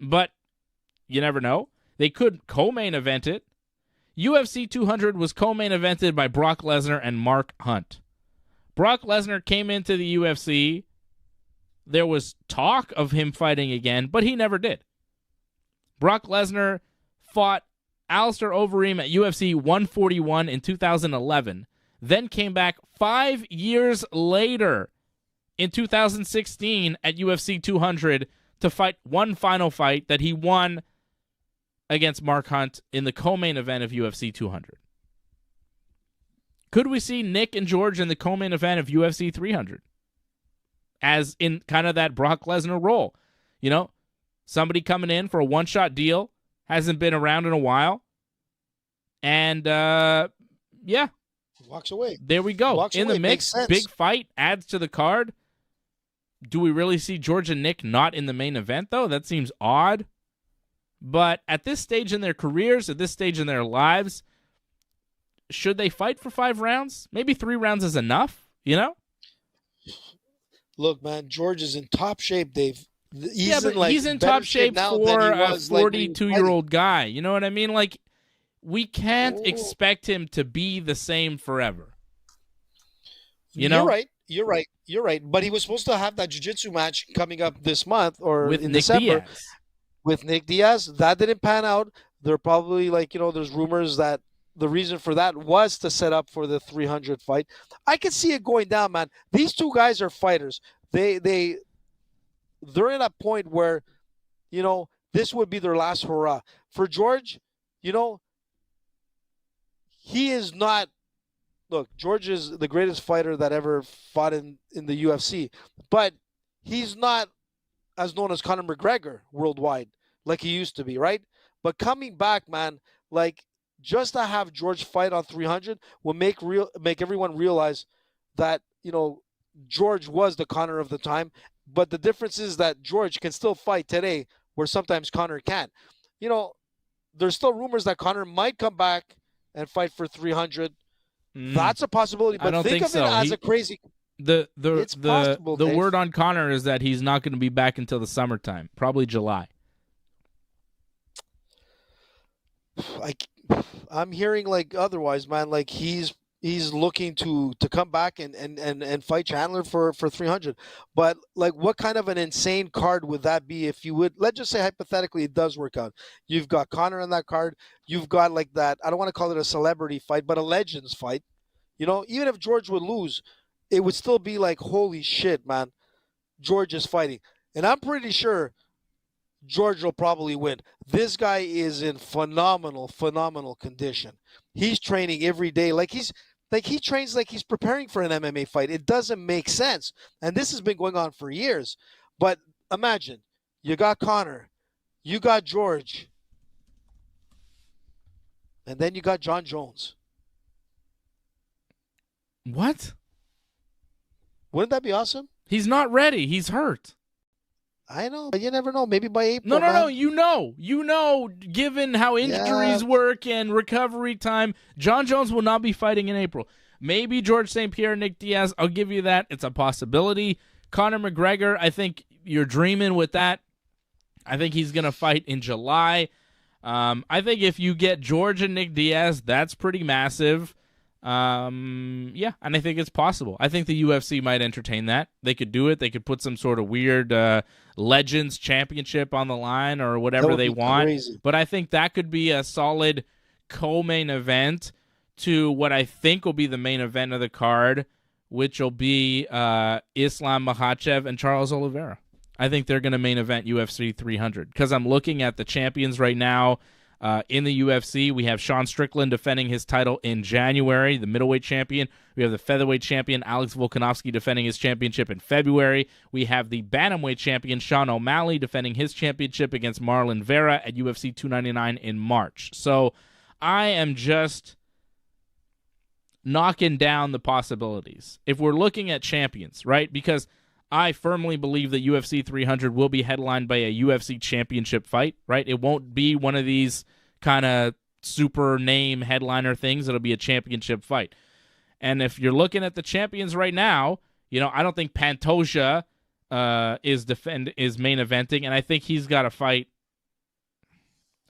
But you never know. They could co-main event it. UFC 200 was co-main evented by Brock Lesnar and Mark Hunt. Brock Lesnar came into the UFC. There was talk of him fighting again, but he never did. Brock Lesnar fought Alistair Overeem at UFC 141 in 2011, then came back 5 years later in 2016 at UFC 200 to fight one final fight that he won against Mark Hunt in the co-main event of UFC 200. Could we see Nick and George in the co-main event of UFC 300? As in kind of that Brock Lesnar role. Somebody coming in for a one-shot deal, hasn't been around in a while. And, Walks away. There we go. Walks in away. The mix, big fight, adds to the card. Do we really see George and Nick not in the main event, though? That seems odd. But at this stage in their careers, at this stage in their lives, should they fight for 5 rounds? Maybe 3 rounds is enough, Look, man, George is in top shape, Dave. He's in top shape for a 42-year-old guy. You know what I mean? Like, we can't expect him to be the same forever. You're right. But he was supposed to have that jiu-jitsu match coming up this month or with in Nick December. Diaz. With Nick Diaz. That didn't pan out. They're probably there's rumors that the reason for that was to set up for the 300 fight. I can see it going down, man. These two guys are fighters. They're in a point where, this would be their last hurrah. For George, he is not. Look, George is the greatest fighter that ever fought in the UFC, but he's not as known as Conor McGregor worldwide like he used to be, right? But coming back, man, just to have George fight on 300 will make everyone realize that, George was the Conor of the time. But the difference is that George can still fight today where sometimes Conor can't. There's still rumors that Conor might come back and fight for 300. That's a possibility. But I don't think of so. It as a crazy. It's possible, the Dave. word on Conor is that he's not going to be back until the summertime, probably July. I'm hearing otherwise, man. He's he's looking to come back and fight Chandler for 300. But like, what kind of an insane card would that be if you would, let's just say hypothetically it does work out. You've got Conor on that card. You've got like that, I don't want to call it a celebrity fight, but a legends fight. You know, even if George would lose, it would still be like, holy shit, man, George is fighting. And I'm pretty sure George will probably win. This guy is in phenomenal condition. He's training every day. He trains like he's preparing for an MMA fight. It doesn't make sense. And this has been going on for years. But imagine, you got Conor, you got George, and then you got John Jones. What? Wouldn't that be awesome? He's not ready. He's hurt. I know, but you never know. Maybe by April. No. You know, given how injuries work and recovery time, John Jones will not be fighting in April. Maybe Georges St-Pierre, Nick Diaz. I'll give you that. It's a possibility. Conor McGregor, I think you're dreaming with that. I think he's going to fight in July. I think if you get George and Nick Diaz, that's pretty massive. Yeah, and I think it's possible. I think the UFC might entertain that. They could do it. They could put some sort of weird Legends Championship on the line or whatever they want. Crazy. But I think that could be a solid co-main event to what I think will be the main event of the card, which will be Islam Makhachev and Charles Oliveira. I think they're going to main event UFC 300 because I'm looking at the champions right now. In the UFC, we have Sean Strickland defending his title in January, the middleweight champion. We have the featherweight champion, Alex Volkanovski, defending his championship in February. We have the bantamweight champion, Sean O'Malley, defending his championship against Marlon Vera at UFC 299 in March. So I am just knocking down the possibilities. If we're looking at champions, right? Because I firmly believe that UFC 300 will be headlined by a UFC championship fight, right? It won't be one of these kind of super name headliner things. It'll be a championship fight. And if you're looking at the champions right now, you know, I don't think Pantoja is main eventing, and I think he's got a fight.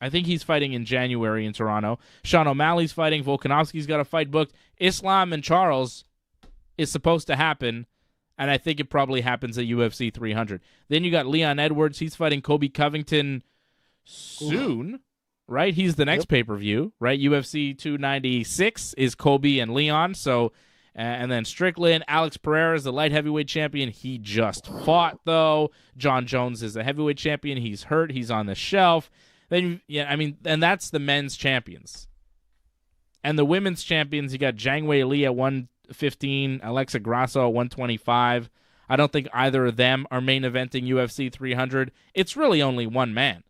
I think he's fighting in January in Toronto. Sean O'Malley's fighting. Volkanovski's got a fight booked. Islam and Charles is supposed to happen. And I think it probably happens at UFC 300. Then you got Leon Edwards. He's fighting Kobe Covington soon, right? He's the next pay-per-view, right? UFC 296 is Kobe and Leon. So, and then Strickland. Alex Pereira is the light heavyweight champion. He just fought, though. John Jones is the heavyweight champion. He's hurt. He's on the shelf. Then, and that's the men's champions. And the women's champions, you got Zhang Weili at 115, Alexa Grasso at 125. I don't think either of them are main eventing UFC 300. It's really only one man.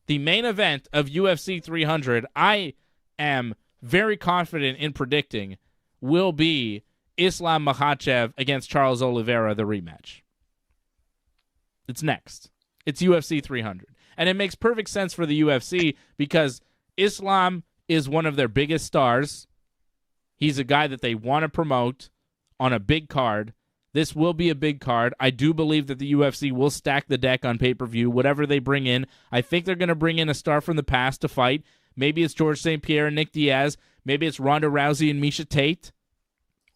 The main event of UFC 300, I am very confident in predicting, will be Islam Makhachev against Charles Oliveira, the rematch. It's next. It's UFC 300. And it makes perfect sense for the UFC because Islam is one of their biggest stars. He's a guy that they want to promote on a big card. This will be a big card. I do believe that the UFC will stack the deck on pay-per-view, whatever they bring in. I think they're going to bring in a star from the past to fight. Maybe it's Georges St-Pierre and Nick Diaz. Maybe it's Ronda Rousey and Miesha Tate.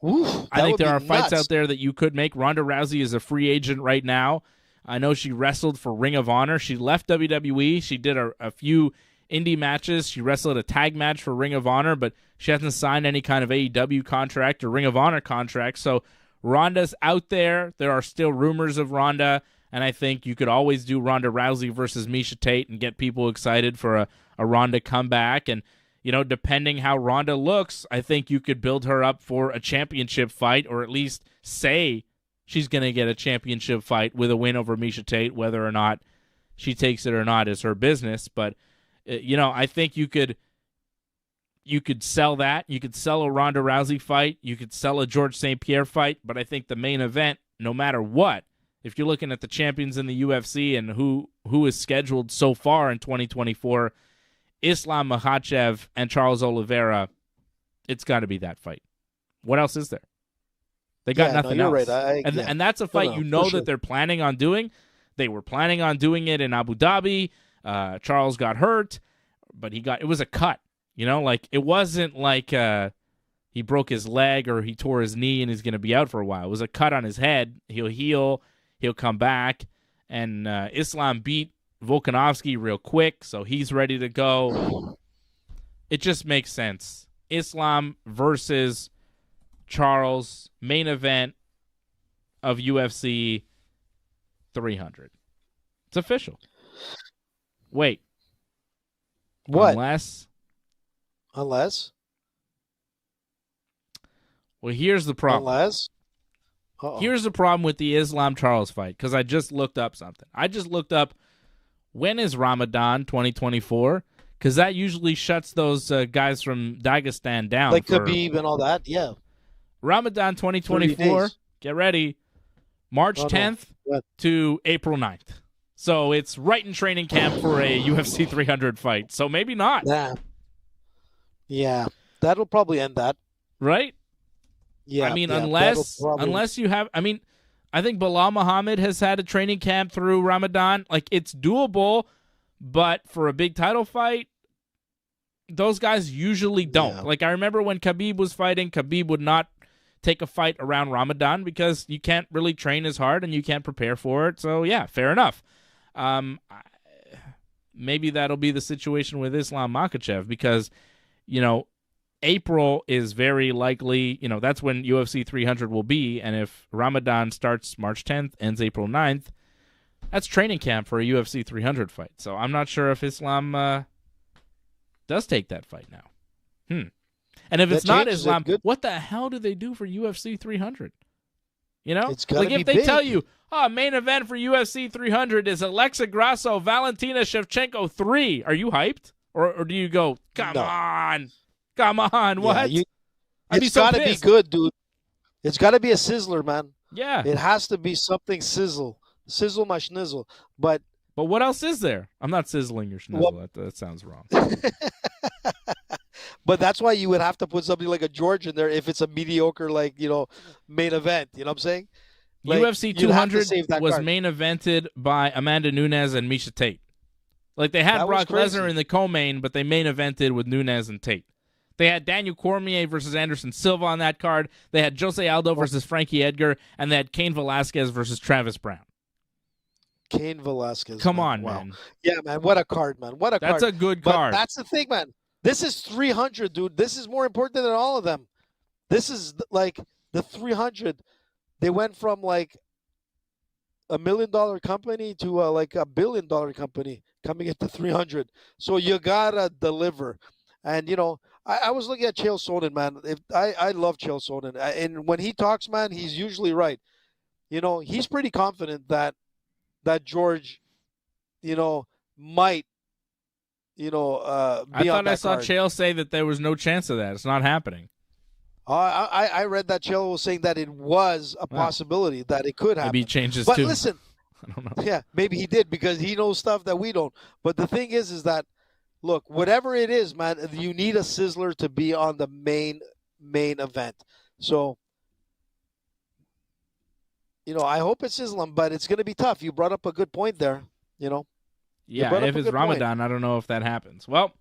I think there are fights out there that you could make. Ronda Rousey is a free agent right now. I know she wrestled for Ring of Honor. She left WWE. She did a few indie matches. She wrestled a tag match for Ring of Honor, but she hasn't signed any kind of AEW contract or Ring of Honor contract. So Ronda's out there. There are still rumors of Ronda, and I think you could always do Ronda Rousey versus Miesha Tate and get people excited for a Ronda comeback. And, you know, depending how Ronda looks, I think you could build her up for a championship fight, or at least say she's going to get a championship fight with a win over Miesha Tate. Whether or not she takes it or not is her business. But, you know, I think you could sell that. You could sell a Ronda Rousey fight. You could sell a Georges St-Pierre fight. But I think the main event, no matter what, if you're looking at the champions in the UFC and who is scheduled so far in 2024, Islam Makhachev and Charles Oliveira, it's got to be that fight. What else is there? They got nothing else. Right. And that's a fight that they're planning on doing. They were planning on doing it in Abu Dhabi. Charles got hurt, but it was a cut. You know, like it wasn't like he broke his leg or he tore his knee and he's going to be out for a while. It was a cut on his head. He'll heal. He'll come back. And Islam beat Volkanovski real quick, so he's ready to go. It just makes sense. Islam versus Charles, main event of UFC 300. It's official. Wait. What? Unless? Well, here's the problem. Unless? Uh-oh. Here's the problem with the Islam-Charles fight, because I just looked up something. I just looked up, when is Ramadan 2024? Because that usually shuts those guys from Dagestan down. Like Khabib and all that, yeah. Ramadan 2024, get ready, March 10th to April 9th. So it's right in training camp for a UFC 300 fight. So maybe not. Yeah, that'll probably end that. Right? Yeah. I mean, unless you have, I mean, I think Bilal Muhammad has had a training camp through Ramadan. Like, it's doable, but for a big title fight, those guys usually don't. Yeah. Like, I remember when Khabib was fighting, Khabib would not take a fight around Ramadan because you can't really train as hard and you can't prepare for it. So, yeah, fair enough. Maybe that'll be the situation with Islam Makhachev because, you know, April is very likely, you know, that's when UFC 300 will be. And if Ramadan starts March 10th, ends April 9th, that's training camp for a UFC 300 fight. So I'm not sure if Islam does take that fight now. And if it's not Islam, what the hell do they do for UFC 300? You know? Like if they tell you, main event for UFC 300 is Alexa Grasso, Valentina Shevchenko 3. Are you hyped? Or do you go, come on, what? It's got to be good, dude. It's got to be a sizzler, man. Yeah. It has to be something sizzle. Sizzle my schnizzle. But what else is there? I'm not sizzling your schnizzle. Well, that sounds wrong. But that's why you would have to put something like a George in there if it's a mediocre, like, you know, main event. You know what I'm saying? Like, UFC 200 was main evented by Amanda Nunes and Miesha Tate. Like, they had Brock Lesnar in the co-main, but they main evented with Nunes and Tate. They had Daniel Cormier versus Anderson Silva on that card. They had Jose Aldo versus Frankie Edgar, and they had Cain Velasquez versus Travis Brown. Cain Velasquez. Come on, man. Yeah, man. What a card, man. What a card. That's a good card. But that's the thing, man. This is 300, dude. This is more important than all of them. This is like the 300. They went from like $1 million company to like $1 billion company coming into 300. So you gotta deliver. And you know, I was looking at Chael Sonnen, man. I love Chael Sonnen, and when he talks, man, he's usually right. You know, he's pretty confident that George, you know, might, you know, be on that I saw card. Chael say that there was no chance of that. It's not happening. I read that Chael was saying that it was a possibility that it could happen. Maybe he changes but too. Listen, I don't know. Yeah, maybe he did because he knows stuff that we don't. But the thing is that, look, whatever it is, man, you need a sizzler to be on the main event. So, you know, I hope it's Islam, but it's going to be tough. You brought up a good point there, you know. Yeah, if it's Ramadan, I don't know if that happens. Well,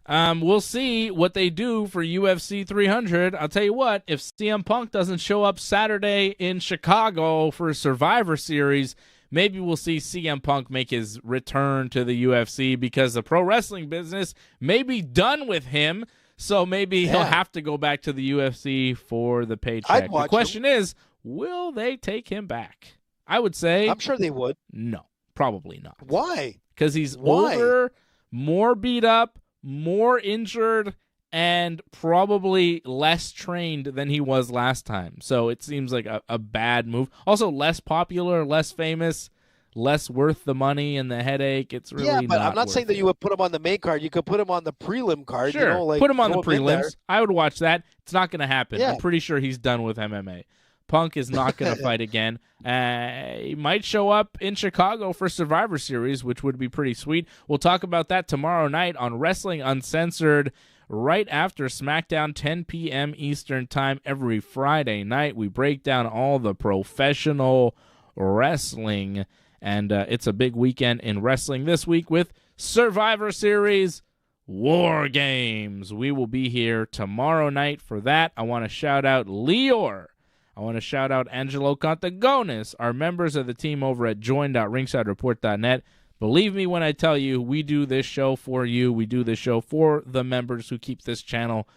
we'll see what they do for UFC 300. I'll tell you what, if CM Punk doesn't show up Saturday in Chicago for Survivor Series, maybe we'll see CM Punk make his return to the UFC because the pro wrestling business may be done with him, so maybe he'll have to go back to the UFC for the paycheck. The question is, will they take him back? I would say... I'm sure they would. No, probably not. Why? Because he's older, more beat up, more injured, and probably less trained than he was last time. So it seems like a bad move. Also, less popular, less famous, less worth the money and the headache. It's really not. Yeah, but I'm not saying that you would put him on the main card. You could put him on the prelim card. Sure, you know, like, put him on the prelims. I would watch that. It's not going to happen. Yeah. I'm pretty sure he's done with MMA. Punk is not going to fight again. He might show up in Chicago for Survivor Series, which would be pretty sweet. We'll talk about that tomorrow night on Wrestling Uncensored, right after SmackDown, 10 p.m. Eastern Time every Friday night. We break down all the professional wrestling, and it's a big weekend in wrestling this week with Survivor Series. War Games. We will be here tomorrow night for that. I want to shout out Lior. I want to shout out Angelo Contagonis, our members of the team over at join.ringsidereport.net. Believe me when I tell you, we do this show for you. We do this show for the members who keep this channel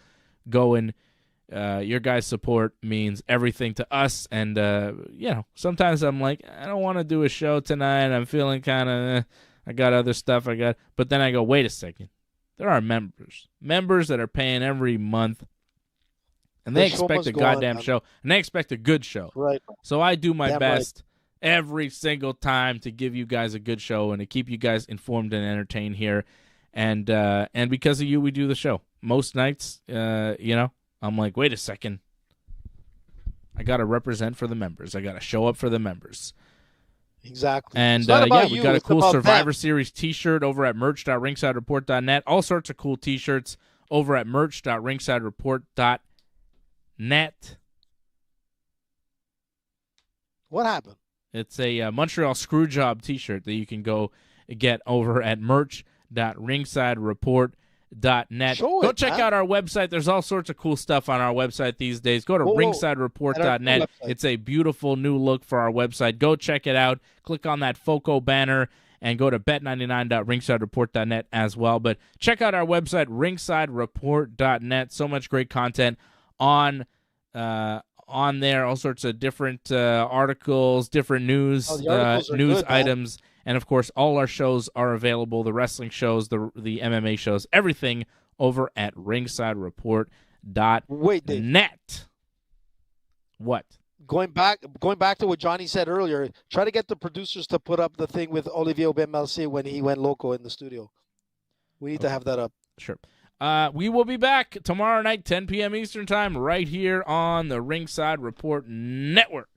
going. Your guys' support means everything to us. And, sometimes I'm like, I don't want to do a show tonight. I'm feeling kind of, I got other stuff But then I go, wait a second. There are members that are paying every month. And they expect a goddamn show. And they expect a good show. Right. So I do my best every single time to give you guys a good show and to keep you guys informed and entertained here. And because of you, we do the show. Most nights, I'm like, wait a second. I got to represent for the members. I got to show up for the members. Exactly. And, we got a cool Survivor Series t-shirt over at merch.ringsidereport.net. All sorts of cool t-shirts over at merch.ringsidereport.net. What happened? It's a Montreal Screwjob t-shirt that you can go get over at merch.ringsidereport.net. Go check out our website. There's all sorts of cool stuff on our website these days. Go to ringsidereport.net. It's a beautiful new look for our website. Go check it out. Click on that FOCO banner and go to bet99.ringsidereport.net as well. But check out our website, ringsidereport.net. So much great content on there, all sorts of different articles, different news items, and of course, all our shows are available. The wrestling shows, the MMA shows, everything over at ringsidereport.net. Wait, Dave. What? Going back to what Johnny said earlier, try to get the producers to put up the thing with Olivier Aubin-Mercier when he went loco in the studio. We need to have that up. Sure. We will be back tomorrow night, 10 p.m. Eastern Time, right here on the Ringside Report Network.